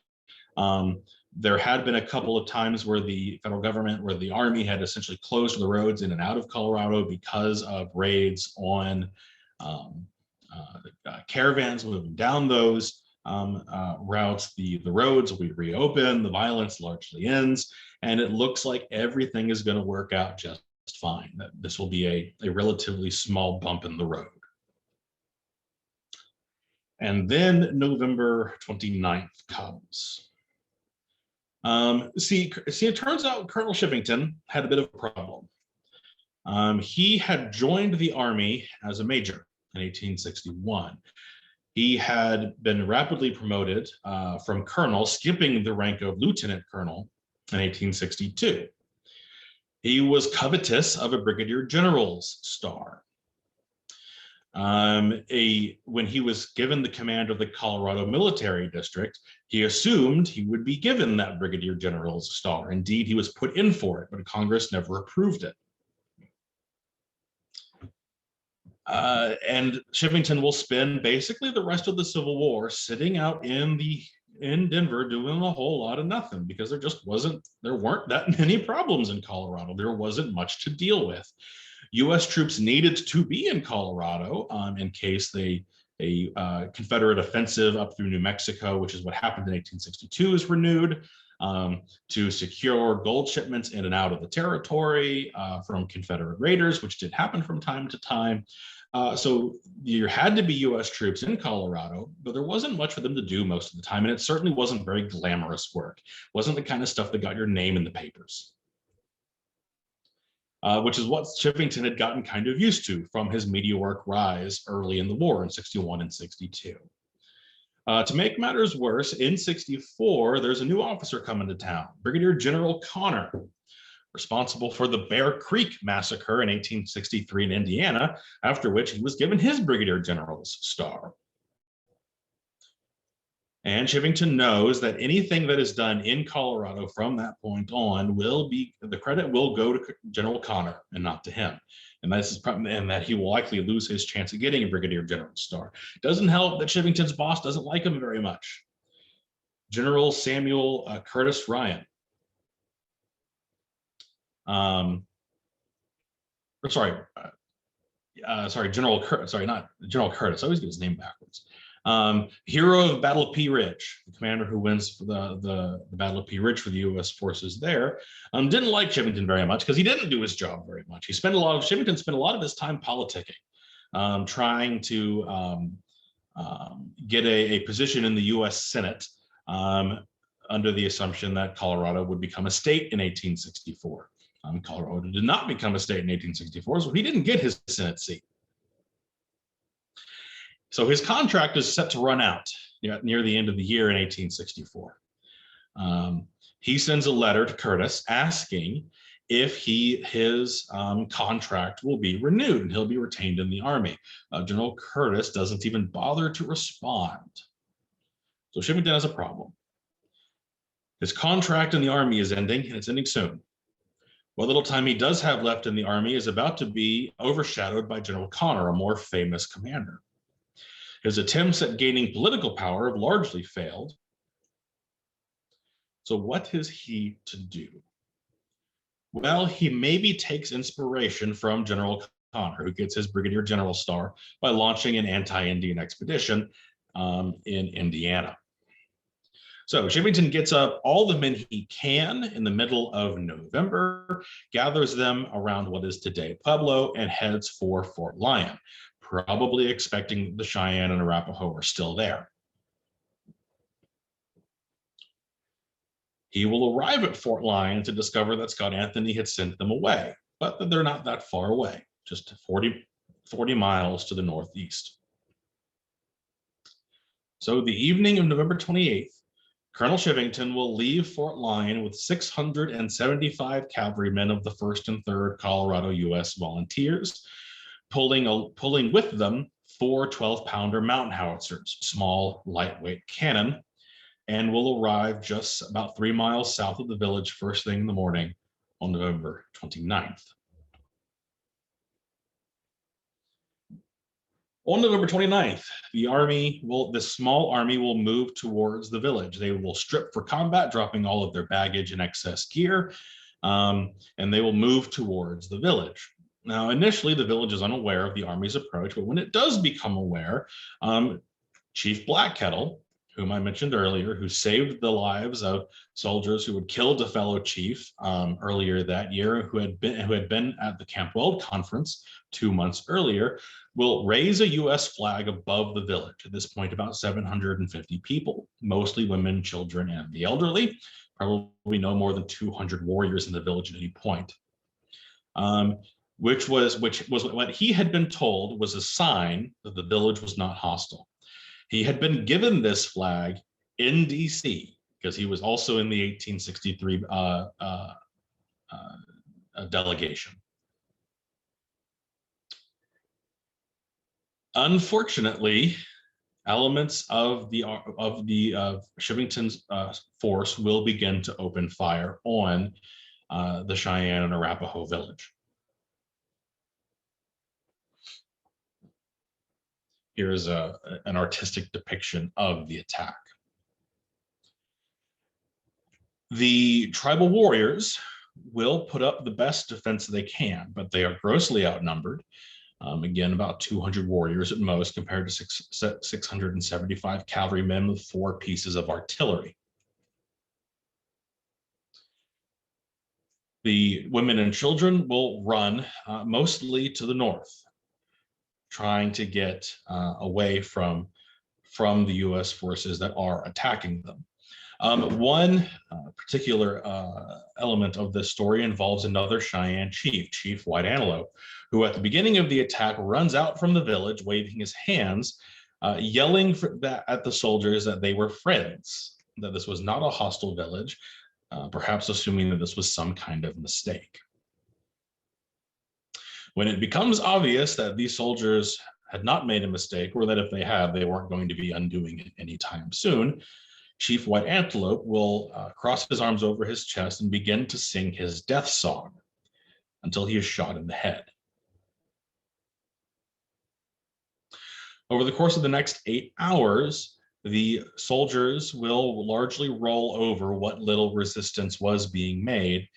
There had been a couple of times where the federal government, where the Army had essentially closed the roads in and out of Colorado because of raids on caravans moving down those routes. The roads will be reopened, the violence largely ends, and it looks like everything is going to work out just fine. That this will be a relatively small bump in the road. And then November 29th comes. See, it turns out Colonel Shivington had a bit of a problem. He had joined the Army as a major in 1861. He had been rapidly promoted from colonel, skipping the rank of lieutenant colonel in 1862. He was covetous of a brigadier general's star. When he was given the command of the Colorado Military District, he assumed he would be given that brigadier general's star. Indeed, he was put in for it, but Congress never approved it. And Chivington will spend basically the rest of the Civil War sitting out in Denver doing a whole lot of nothing, because there weren't that many problems in Colorado. There wasn't much to deal with. U.S. troops needed to be in Colorado in case a Confederate offensive up through New Mexico, which is what happened in 1862, is renewed, to secure gold shipments in and out of the territory from Confederate raiders, which did happen from time to time. So there had to be U.S. troops in Colorado, but there wasn't much for them to do most of the time, and it certainly wasn't very glamorous work. It wasn't the kind of stuff that got your name in the papers. Which is what Chivington had gotten kind of used to from his meteoric rise early in the war in 61 and 62. To make matters worse, in 64, there's a new officer coming to town, Brigadier General Connor, responsible for the Bear Creek Massacre in 1863 in Indiana, after which he was given his Brigadier General's star. And Chivington knows that anything that is done in Colorado from that point on the credit will go to General Connor and not to him. And that he will likely lose his chance of getting a Brigadier General's star. Doesn't help that Chivington's boss doesn't like him very much. General Samuel Curtis Ryan. General Curtis. Sorry, not General Curtis. I always get his name backwards. Hero of Battle of Pea Ridge, the commander who wins the Battle of Pea Ridge for the U.S. forces there, didn't like Chivington very much because he didn't do his job very much. Chivington spent a lot of his time politicking, trying to get a position in the U.S. Senate under the assumption that Colorado would become a state in 1864. Colorado did not become a state in 1864, so he didn't get his Senate seat. So his contract is set to run out near the end of the year in 1864. He sends a letter to Curtis asking if his contract will be renewed and he'll be retained in the Army. General Curtis doesn't even bother to respond. So Chivington has a problem. His contract in the Army is ending, and it's ending soon. What little time he does have left in the Army is about to be overshadowed by General Connor, a more famous commander. His attempts at gaining political power have largely failed. So what is he to do? Well, he maybe takes inspiration from General Connor, who gets his Brigadier General star by launching an anti-Indian expedition in Indiana. So Chivington gets up all the men he can in the middle of November, gathers them around what is today Pueblo, and heads for Fort Lyon, probably expecting the Cheyenne and Arapaho are still there. He will arrive at Fort Lyon to discover that Scott Anthony had sent them away, but that they're not that far away, just 40 miles to the northeast. So the evening of November 28th, Colonel Chivington will leave Fort Lyon with 675 cavalrymen of the 1st and 3rd Colorado U.S. Volunteers, pulling with them 4 12-pounder mountain howitzers, small, lightweight cannon, and will arrive just about 3 miles south of the village first thing in the morning on November 29th. On November 29th, the small army will move towards the village. They will strip for combat, dropping all of their baggage and excess gear, and they will move towards the village. Now, initially, the village is unaware of the army's approach, but when it does become aware, Chief Blackkettle, whom I mentioned earlier, who saved the lives of soldiers who had killed a fellow chief earlier that year, who had been at the Camp Weld conference 2 months earlier, will raise a U.S. flag above the village. At this point, about 750 people, mostly women, children, and the elderly. Probably no more than 200 warriors in the village at any point. Which was what he had been told was a sign that the village was not hostile. He had been given this flag in DC because he was also in the 1863 delegation. Unfortunately, elements of Shivington's force will begin to open fire on the Cheyenne and Arapaho village. Here's an artistic depiction of the attack. The tribal warriors will put up the best defense they can, but they are grossly outnumbered. Again, about 200 warriors at most, compared to 675 cavalrymen with 4 pieces of artillery. The women and children will run mostly to the north, trying to get away from the U.S. forces that are attacking them. One particular element of this story involves another Cheyenne chief, Chief White Antelope, who at the beginning of the attack runs out from the village, waving his hands, yelling at the soldiers that they were friends, that this was not a hostile village, perhaps assuming that this was some kind of mistake. When it becomes obvious that these soldiers had not made a mistake, or that if they had, they weren't going to be undoing it anytime soon, Chief White Antelope will cross his arms over his chest and begin to sing his death song until he is shot in the head. Over the course of the next 8 hours, the soldiers will largely roll over what little resistance was being made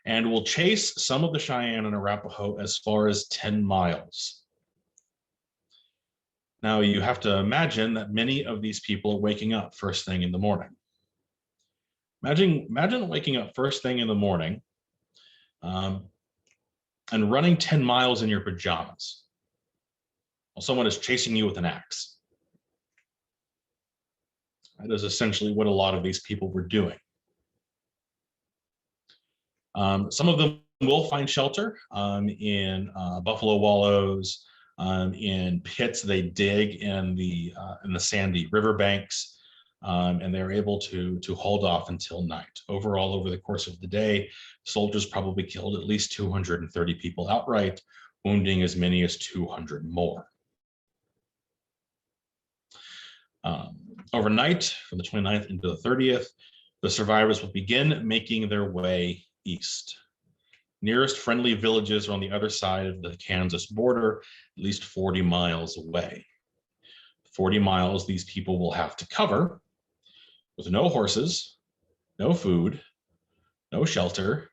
and will chase some of the Cheyenne and Arapaho as far as 10 miles. Now, you have to imagine that many of these people are waking up first thing in the morning. Imagine waking up first thing in the morning and running 10 miles in your pajamas while someone is chasing you with an axe. That is essentially what a lot of these people were doing. Some of them will find shelter in buffalo wallows, in pits they dig in the sandy riverbanks, and they're able to hold off until night. Overall, over the course of the day, soldiers probably killed at least 230 people outright, wounding as many as 200 more. Overnight, from the 29th into the 30th, the survivors will begin making their way east. Nearest friendly villages are on the other side of the Kansas border, at least 40 miles away. 40 miles these people will have to cover with no horses, no food, no shelter,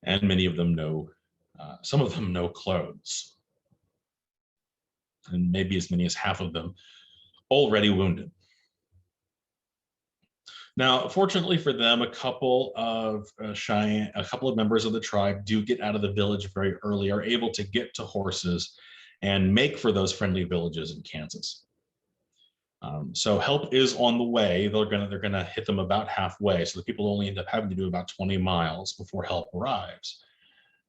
and many of them some of them no clothes, and maybe as many as half of them already wounded. Now, fortunately for them, a couple of members of the tribe do get out of the village very early, are able to get to horses and make for those friendly villages in Kansas. So help is on the way. They're gonna hit them about halfway. So the people only end up having to do about 20 miles before help arrives.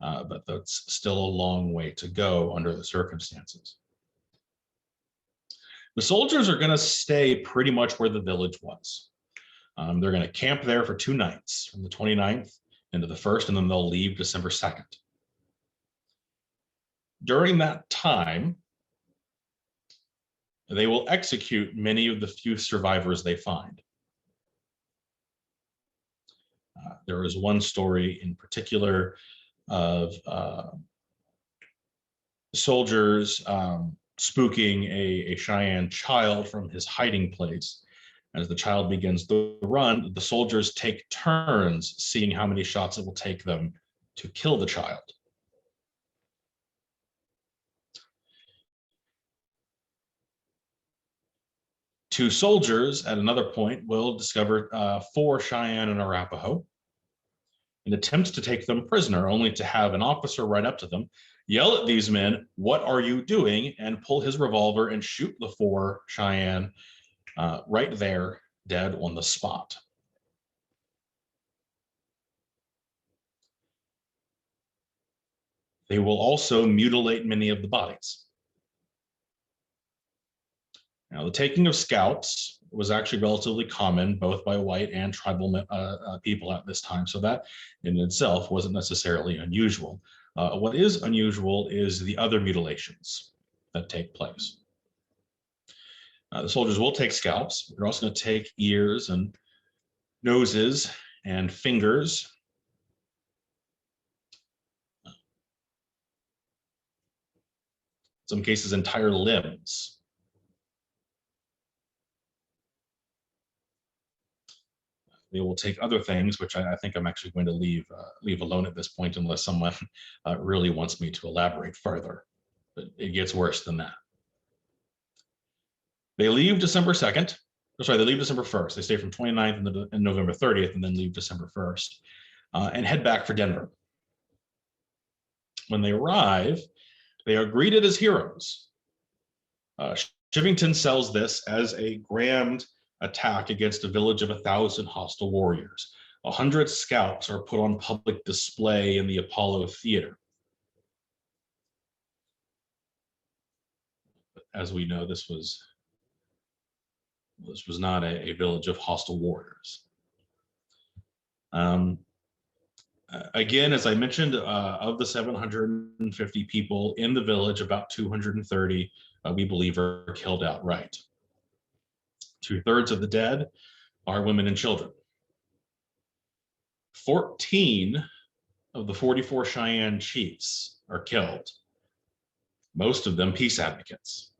But that's still a long way to go under the circumstances. The soldiers are gonna stay pretty much where the village was. They're going to camp there for 2 nights, from the 29th into the 1st, and then they'll leave December 2nd. During that time, they will execute many of the few survivors they find. There is one story in particular of soldiers spooking a Cheyenne child from his hiding place. As the child begins to run, the soldiers take turns seeing how many shots it will take them to kill the child. Two soldiers at another point will discover 4 Cheyenne and Arapaho and attempt to take them prisoner, only to have an officer ride up to them, yell at these men, "What are you doing?" and pull his revolver and shoot the 4 Cheyenne right there, dead on the spot. They will also mutilate many of the bodies. Now, the taking of scalps was actually relatively common, both by white and tribal people at this time. So that in itself wasn't necessarily unusual. What is unusual is the other mutilations that take place. The soldiers will take scalps. They're also going to take ears and noses and fingers. In some cases, entire limbs. They will take other things, which I think I'm actually going to leave alone at this point, unless someone really wants me to elaborate further. But it gets worse than that. They leave December 2nd. Sorry, they leave December 1st. They stay from 29th and November 30th, and then leave December 1st, and head back for Denver. When they arrive, they are greeted as heroes. Chivington sells this as a grand attack against a village of 1,000 hostile warriors. 100 scalps are put on public display in the Apollo Theater. As we know, this was not a village of hostile warriors. Again, as I mentioned, of the 750 people in the village, about 230 we believe are killed outright. 2/3 of the dead are women and children. 14 of the 44 Cheyenne chiefs are killed, most of them peace advocates.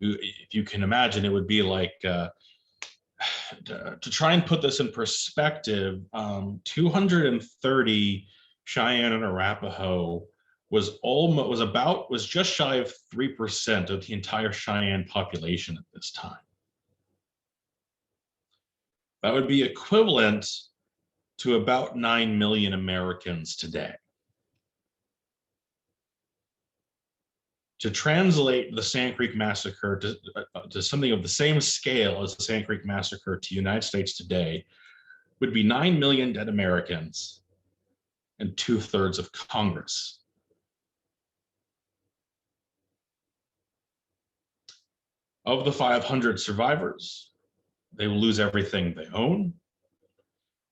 If you can imagine, it would be like, to try and put this in perspective, 230 Cheyenne and Arapaho was just shy of 3% of the entire Cheyenne population at this time. That would be equivalent to about 9 million Americans today. To translate the Sand Creek Massacre to something of the same scale as the Sand Creek Massacre to the United States today would be 9 million dead Americans and 2/3 of Congress. Of the 500 survivors, they will lose everything they own.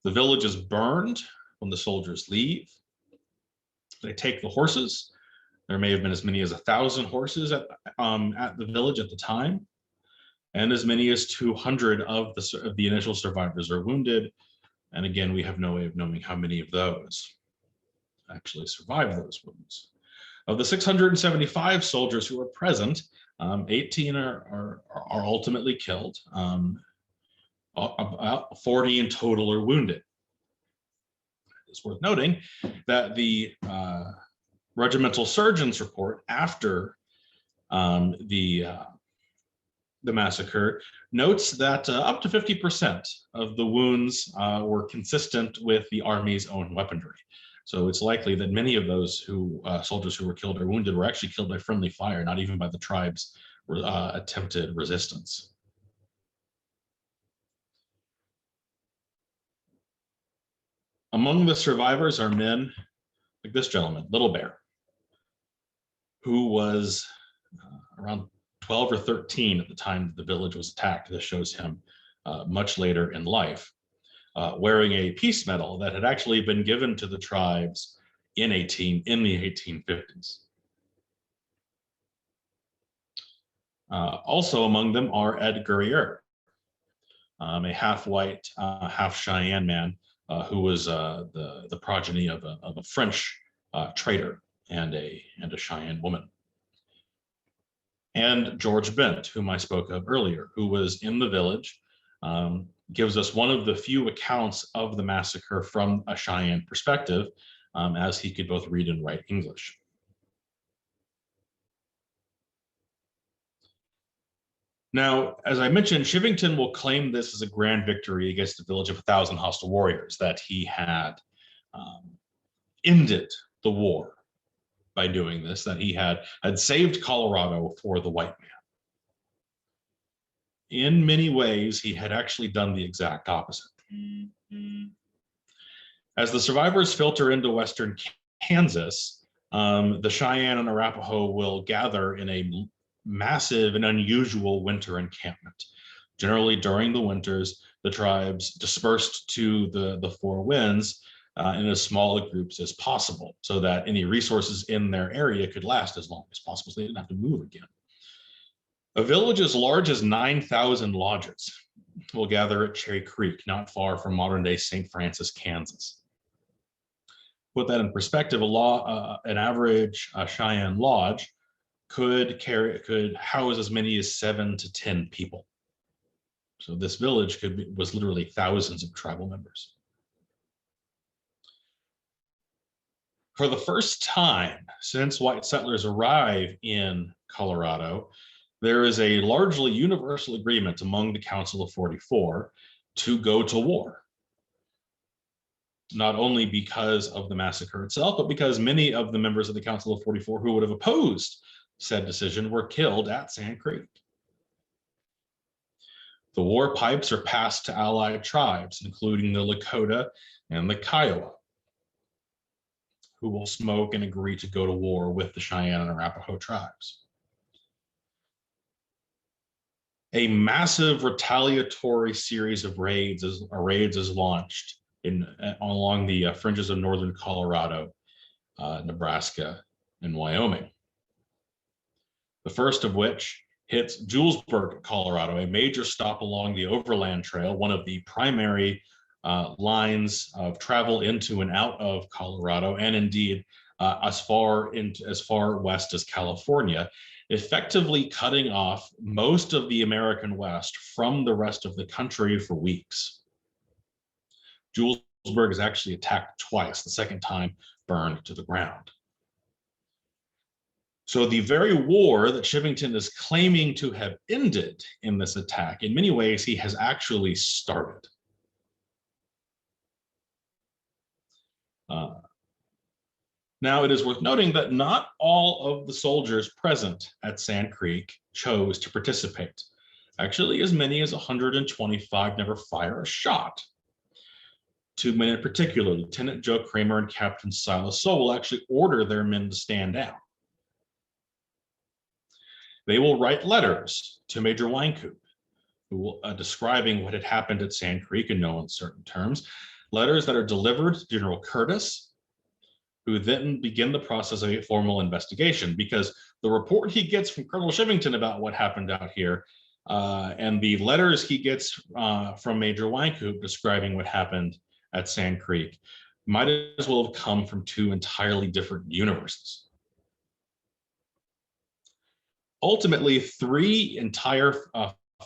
The village is burned when the soldiers leave. They take the horses. There may have been as many as 1,000 horses at the village at the time, and as many as 200 of the initial survivors are wounded. And again, we have no way of knowing how many of those actually survived those wounds. Of the 675 soldiers who were present, 18 are ultimately killed. About 40 in total are wounded. It's worth noting that the regimental surgeon's report after the massacre notes that up to 50% of the wounds were consistent with the Army's own weaponry. So it's likely that many of those soldiers who were killed or wounded were actually killed by friendly fire, not even by the tribe's attempted resistance. Among the survivors are men like this gentleman, Little Bear, who was around 12 or 13 at the time the village was attacked. This shows him much later in life, wearing a peace medal that had actually been given to the tribes in the 1850s. Also among them are Ed Guerrier, a half-white, half-Cheyenne man who was the progeny of a French trader and a Cheyenne woman. And George Bent, whom I spoke of earlier, who was in the village, gives us one of the few accounts of the massacre from a Cheyenne perspective, as he could both read and write English. Now, as I mentioned, Chivington will claim this as a grand victory against the village of 1,000 hostile warriors, that he had ended the war by doing this, that he had saved Colorado for the white man. In many ways, he had actually done the exact opposite. As the survivors filter into western Kansas, the Cheyenne and Arapaho will gather in a massive and unusual winter encampment. Generally, during the winters, the tribes dispersed to the four winds in as small groups as possible, so that any resources in their area could last as long as possible, so they didn't have to move again. A village as large as 9,000 lodges will gather at Cherry Creek, not far from modern-day St. Francis, Kansas. Put that in perspective, an average Cheyenne lodge could house as many as 7 to 10 people. So this village was literally thousands of tribal members. For the first time since white settlers arrive in Colorado, there is a largely universal agreement among the Council of 44 to go to war. Not only because of the massacre itself, but because many of the members of the Council of 44 who would have opposed said decision were killed at Sand Creek. The war pipes are passed to allied tribes, including the Lakota and the Kiowa, who will smoke and agree to go to war with the Cheyenne and Arapaho tribes. A massive retaliatory series of raids is launched along the fringes of northern Colorado, Nebraska, and Wyoming. The first of which hits Julesburg, Colorado, a major stop along the Overland Trail, one of the primary lines of travel into and out of Colorado, and indeed as far west as California, effectively cutting off most of the American West from the rest of the country for weeks. Julesburg is actually attacked twice, the second time burned to the ground. So the very war that Chivington is claiming to have ended in this attack, in many ways, he has actually started. Now, it is worth noting that not all of the soldiers present at Sand Creek chose to participate. Actually, as many as 125 never fire a shot. Two men in particular, Lieutenant Joe Kramer and Captain Silas Soule, will actually order their men to stand down. They will write letters to Major Wynkoop, describing what had happened at Sand Creek in no uncertain terms, letters that are delivered to General Curtis, who then begin the process of a formal investigation, because the report he gets from Colonel Chivington about what happened out here and the letters he gets from Major Wynkoop describing what happened at Sand Creek might as well have come from two entirely different universes. Ultimately, three entire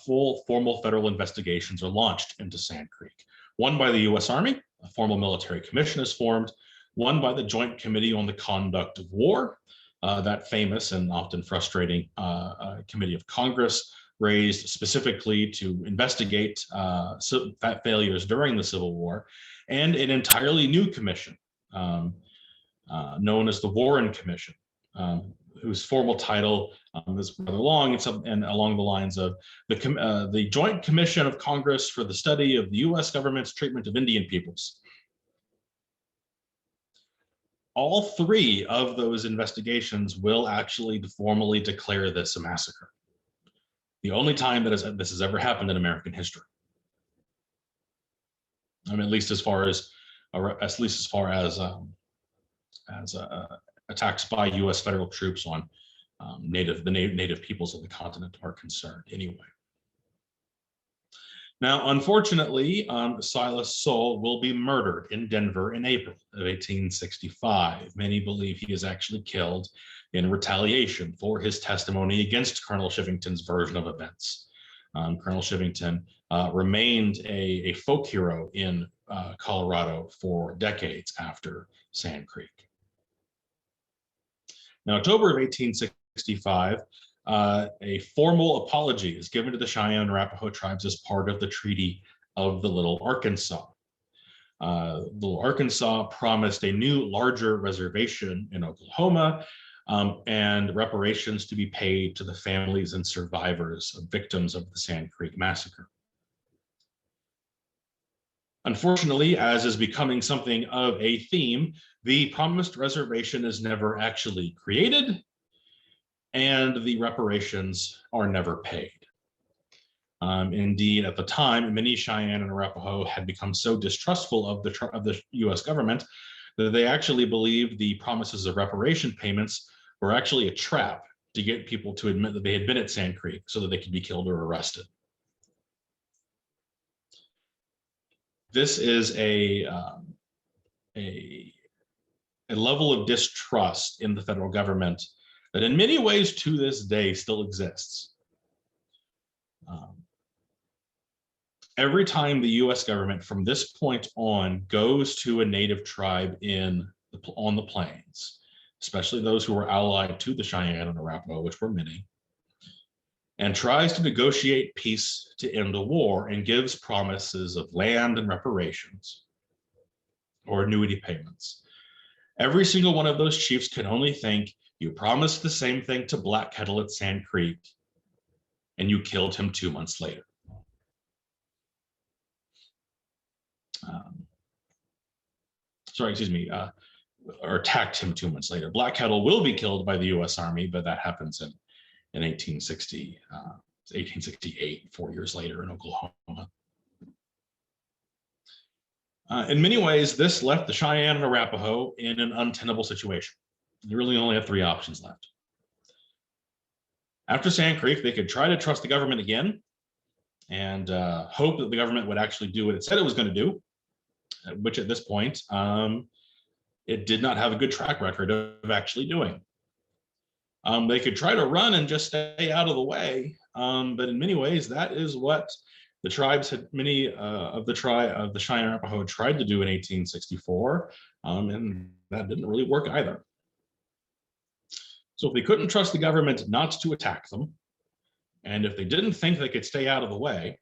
full formal federal investigations are launched into Sand Creek. One by the U.S. Army, a formal military commission is formed. One by the Joint Committee on the Conduct of War, that famous and often frustrating committee of Congress raised specifically to investigate failures during the Civil War, and an entirely new commission known as the Warren Commission, whose formal title is rather long and along the lines of the Joint Commission of Congress for the Study of the U.S. Government's Treatment of Indian Peoples. All three of those investigations will actually formally declare this a massacre. The only time that this has ever happened in American history. I mean, at least as far as attacks by U.S. federal troops on native peoples of the continent are concerned anyway. Now, unfortunately, Silas Soule will be murdered in Denver in April of 1865. Many believe he is actually killed in retaliation for his testimony against Colonel Chivington's version of events. Colonel Chivington remained a folk hero in Colorado for decades after Sand Creek. Now, October of 1865, a formal apology is given to the Cheyenne and Arapaho tribes as part of the Treaty of the Little Arkansas. Little Arkansas promised a new, larger reservation in Oklahoma and reparations to be paid to the families and survivors of victims of the Sand Creek Massacre. Unfortunately, as is becoming something of a theme, the promised reservation is never actually created, and the reparations are never paid. Indeed, at the time, many Cheyenne and Arapaho had become so distrustful of the U.S. government that they actually believed the promises of reparation payments were actually a trap to get people to admit that they had been at Sand Creek so that they could be killed or arrested. This is a level of distrust in the federal government that in many ways to this day still exists. Every time the US government from this point on goes to a native tribe on the plains, especially those who were allied to the Cheyenne and Arapaho, which were many, and tries to negotiate peace to end a war and gives promises of land and reparations or annuity payments, every single one of those chiefs can only think, you promised the same thing to Black Kettle at Sand Creek, and you killed him 2 months later. Or attacked him 2 months later. Black Kettle will be killed by the U.S. Army, but that happens in 1868, 4 years later in Oklahoma. In many ways, this left the Cheyenne and Arapaho in an untenable situation. They really only had 3 options left. After Sand Creek, they could try to trust the government again and hope that the government would actually do what it said it was going to do, which at this point, it did not have a good track record of actually doing. They could try to run and just stay out of the way, but in many ways, that is what the tribes had, many of the Cheyenne and Arapaho had tried to do in 1864, and that didn't really work either. So if they couldn't trust the government not to attack them, and if they didn't think they could stay out of the way,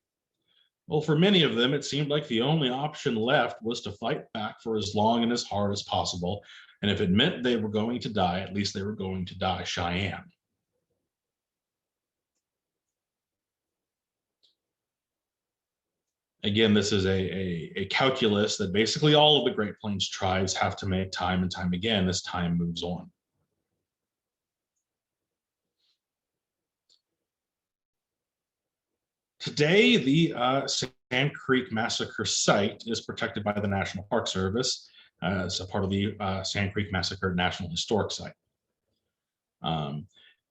well, for many of them, it seemed like the only option left was to fight back for as long and as hard as possible. And if it meant they were going to die, at least they were going to die Cheyenne. Again, this is a calculus that basically all of the Great Plains tribes have to make time and time again as time moves on. Today, the Sand Creek Massacre site is protected by the National Park Service as a part of the Sand Creek Massacre National Historic Site.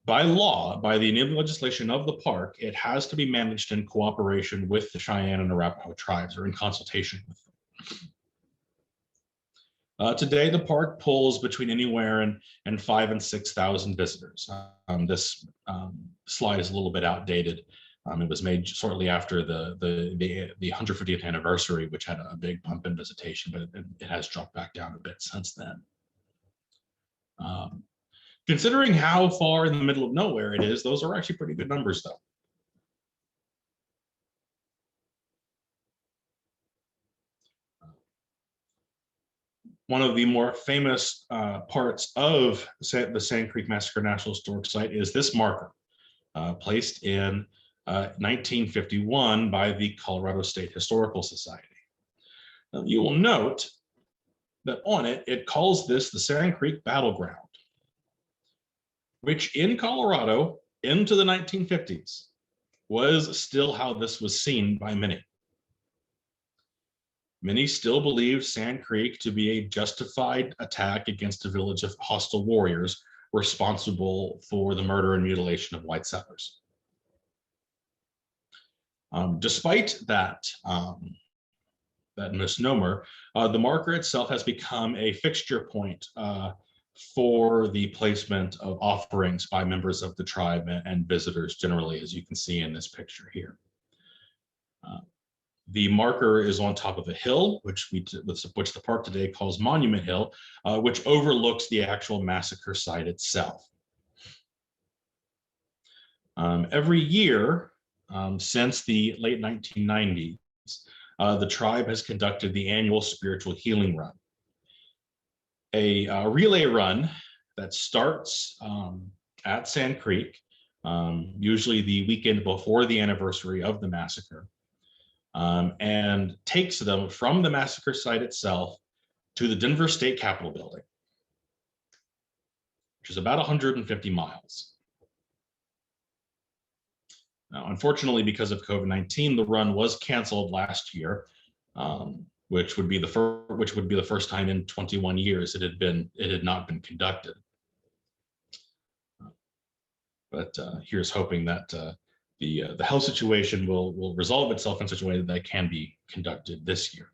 By law, by the enabling legislation of the park, it has to be managed in cooperation with the Cheyenne and Arapaho tribes, or in consultation with them. Today, the park pulls between anywhere and 5,000 and 6,000 visitors. This slide is a little bit outdated. It was made shortly after the 150th anniversary, which had a big bump in visitation, but it has dropped back down a bit since then. Considering how far in the middle of nowhere it is, those are actually pretty good numbers, though. One of the more famous parts of the Sand Creek Massacre National Historic Site is this marker, placed in 1951 by the Colorado State Historical Society. Now, you will note that on it, it calls this the Sand Creek Battleground, which in Colorado into the 1950s was still how this was seen by many. Many still believed Sand Creek to be a justified attack against a village of hostile warriors responsible for the murder and mutilation of white settlers. Despite that, that misnomer, the marker itself has become a fixture point for the placement of offerings by members of the tribe and visitors generally, as you can see in this picture here. The marker is on top of a hill, which the park today calls Monument Hill, which overlooks the actual massacre site itself. Every year, since the late 1990s, the tribe has conducted the annual spiritual healing run, a relay run that starts at Sand Creek, usually the weekend before the anniversary of the massacre, and takes them from the massacre site itself to the Denver State Capitol building, which is about 150 miles. Now, unfortunately, because of COVID-19, the run was canceled last year, which would be the first time in 21 years it had not been conducted. But here's hoping that the health situation will resolve itself in such a way that they can be conducted this year.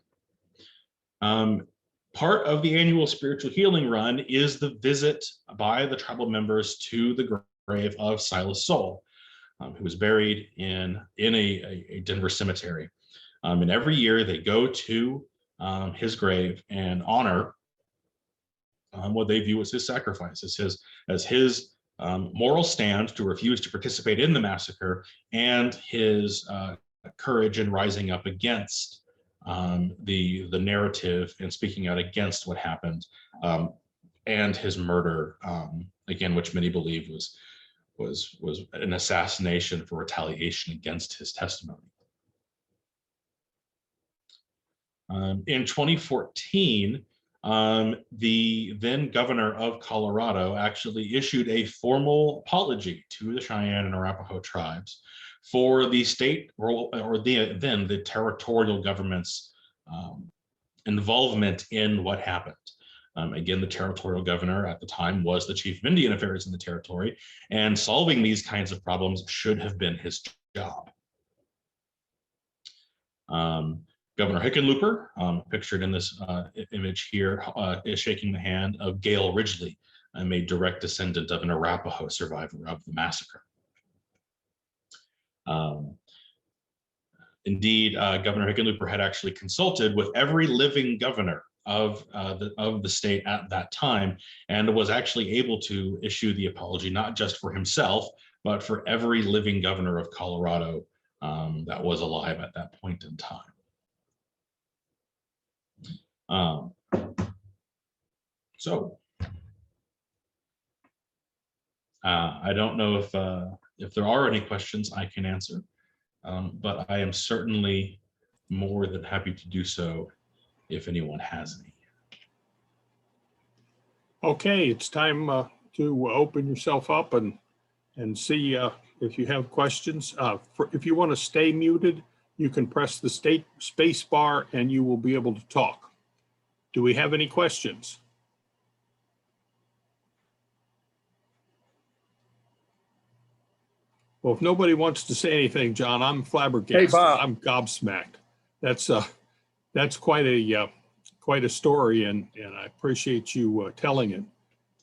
Part of the annual spiritual healing run is the visit by the tribal members to the grave of Silas Soule, who was buried in a Denver cemetery. And every year they go to his grave and honor what they view as his sacrifice, as his moral stand to refuse to participate in the massacre, and his courage in rising up against the narrative and speaking out against what happened, and his murder, again, which many believe was an assassination for retaliation against his testimony. In 2014, the then governor of Colorado actually issued a formal apology to the Cheyenne and Arapaho tribes for the state or the territorial government's involvement in what happened. Again, the territorial governor at the time was the chief of Indian Affairs in the territory, and solving these kinds of problems should have been his job. Governor Hickenlooper, pictured in this image here, is shaking the hand of Gail Ridgely, a direct descendant of an Arapaho survivor of the massacre. Indeed, Governor Hickenlooper had actually consulted with every living governor of the state at that time, and was actually able to issue the apology not just for himself, but for every living governor of Colorado that was alive at that point in time. I don't know if there are any questions I can answer, but I am certainly more than happy to do so if anyone has any. Okay, it's time to open yourself up and see if you have questions. If you want to stay muted, you can press the space bar and you will be able to talk. Do we have any questions? Well, if nobody wants to say anything, John, I'm flabbergasted. Hey, Bob. I'm gobsmacked. That's quite a story, and I appreciate you telling it.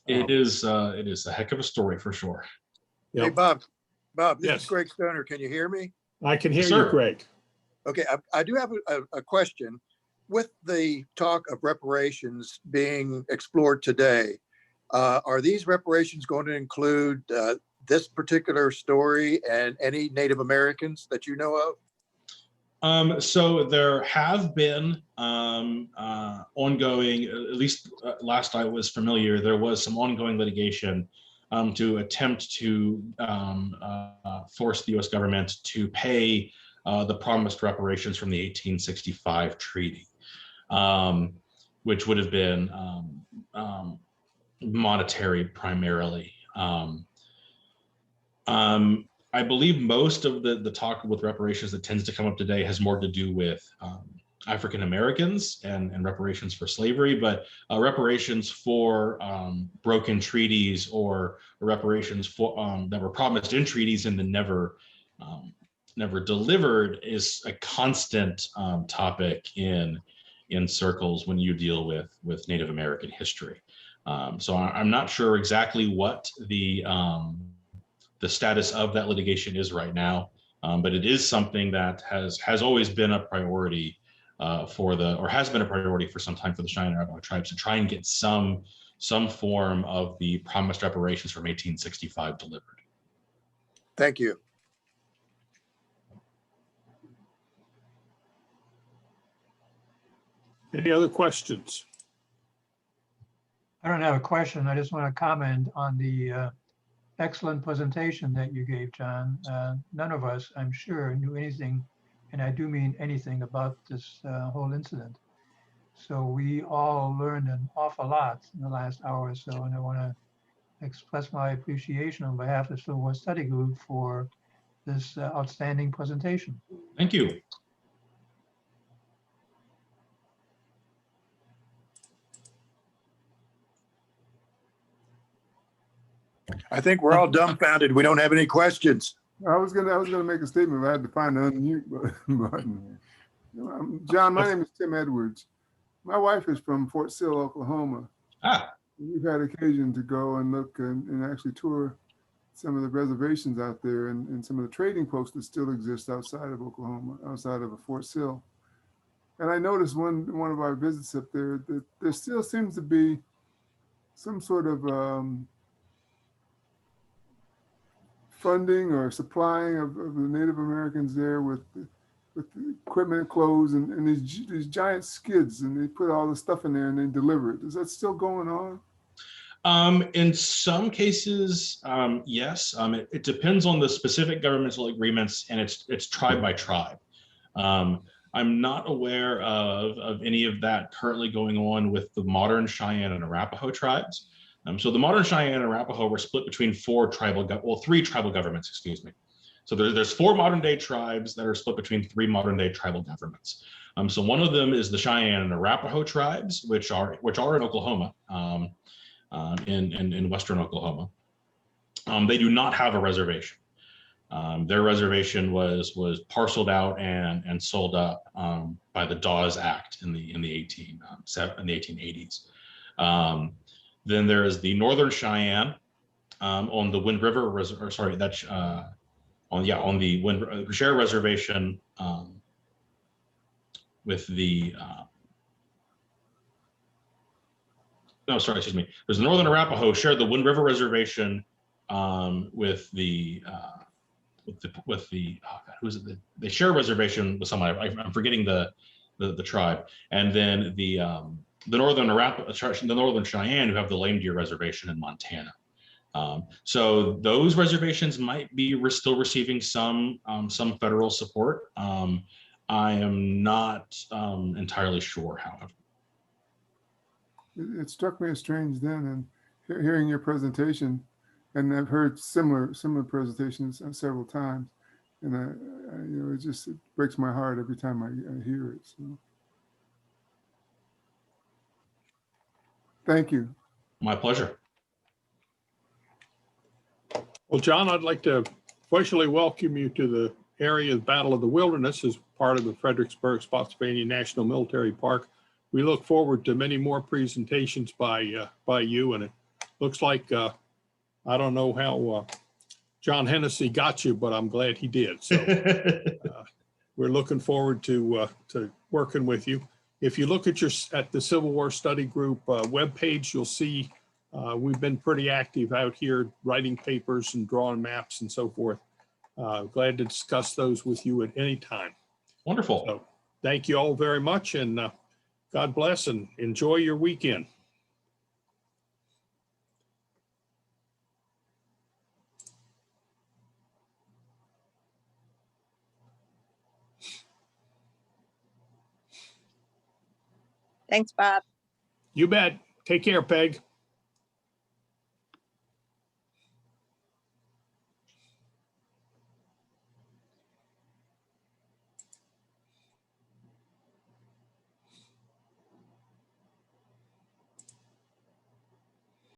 It is a heck of a story for sure. Yep. Hey, Bob, this Yes. is Greg Stoner. Can you hear me? I can hear Yes, you, sir. Greg. Okay, I do have a question. With the talk of reparations being explored today, are these reparations going to include this particular story and any Native Americans that you know of? So there have been ongoing, at least last I was familiar, there was some ongoing litigation to attempt to force the U.S. government to pay the promised reparations from the 1865 treaty, which would have been monetary primarily. I believe most of the talk with reparations that tends to come up today has more to do with African Americans and reparations for slavery, but reparations for broken treaties or reparations for that were promised in treaties and then never delivered is a constant topic in circles when you deal with Native American history. So I'm not sure exactly what the status of that litigation is right now, but it is something that has always been a priority has been a priority for some time for the Cheyenne and Arapaho tribes to try and get some form of the promised reparations from 1865 delivered. Thank you. Any other questions? I don't have a question. I just want to comment on the excellent presentation that you gave, John. None of us, I'm sure, knew anything, and I do mean anything, about this whole incident. So we all learned an awful lot in the last hour or so, and I want to express my appreciation on behalf of the Civil War Study Group for this outstanding presentation. Thank you. I think we're all dumbfounded. We don't have any questions. I was gonna make a statement, but I had to find the unmute button. John, my name is Tim Edwards. My wife is from Fort Sill, Oklahoma. Ah, We've had occasion to go and look and actually tour some of the reservations out there and some of the trading posts that still exist outside of Oklahoma, outside of Fort Sill. And I noticed one of our visits up there that there still seems to be some sort of funding or supplying of the Native Americans there with equipment, clothes, and these giant skids, and they put all the stuff in there and they deliver it. Is that still going on? in some cases, yes. It depends on the specific governmental agreements, and it's tribe by tribe. I'm not aware of any of that currently going on with the modern Cheyenne and Arapaho tribes. So the modern Cheyenne and Arapaho were split between three tribal governments, excuse me. So there's 4 modern day tribes that are split between 3 modern day tribal governments. So one of them is the Cheyenne and Arapaho tribes, which are in Oklahoma, in Western Oklahoma. They do not have a reservation. Their reservation was parceled out and sold up by the Dawes Act in the 1880s. Then there is the Northern Cheyenne on the Wind River, on the Wind share reservation with the excuse me. There's the Northern Arapaho share the Wind River reservation with the they share a reservation with someone. I'm forgetting the tribe, and then the Northern the Northern Cheyenne, who have the Lame Deer Reservation in Montana. So those reservations might be still receiving some federal support. I am not entirely sure, however. It struck me as strange then, and hearing your presentation, and I've heard similar presentations several times, and it breaks my heart every time I hear it. So, thank you. My pleasure. Well, John, I'd like to officially welcome you to the area of Battle of the Wilderness as part of the Fredericksburg Spotsylvania National Military Park. We look forward to many more presentations by you, and it looks like I don't know how John Hennessy got you, but I'm glad he did. So we're looking forward to working with you. If you look at the Civil War Study Group webpage, you'll see we've been pretty active out here writing papers and drawing maps and so forth. Glad to discuss those with you at any time. Wonderful. So thank you all very much, and God bless and enjoy your weekend. Thanks, Bob. You bet. Take care, Peg.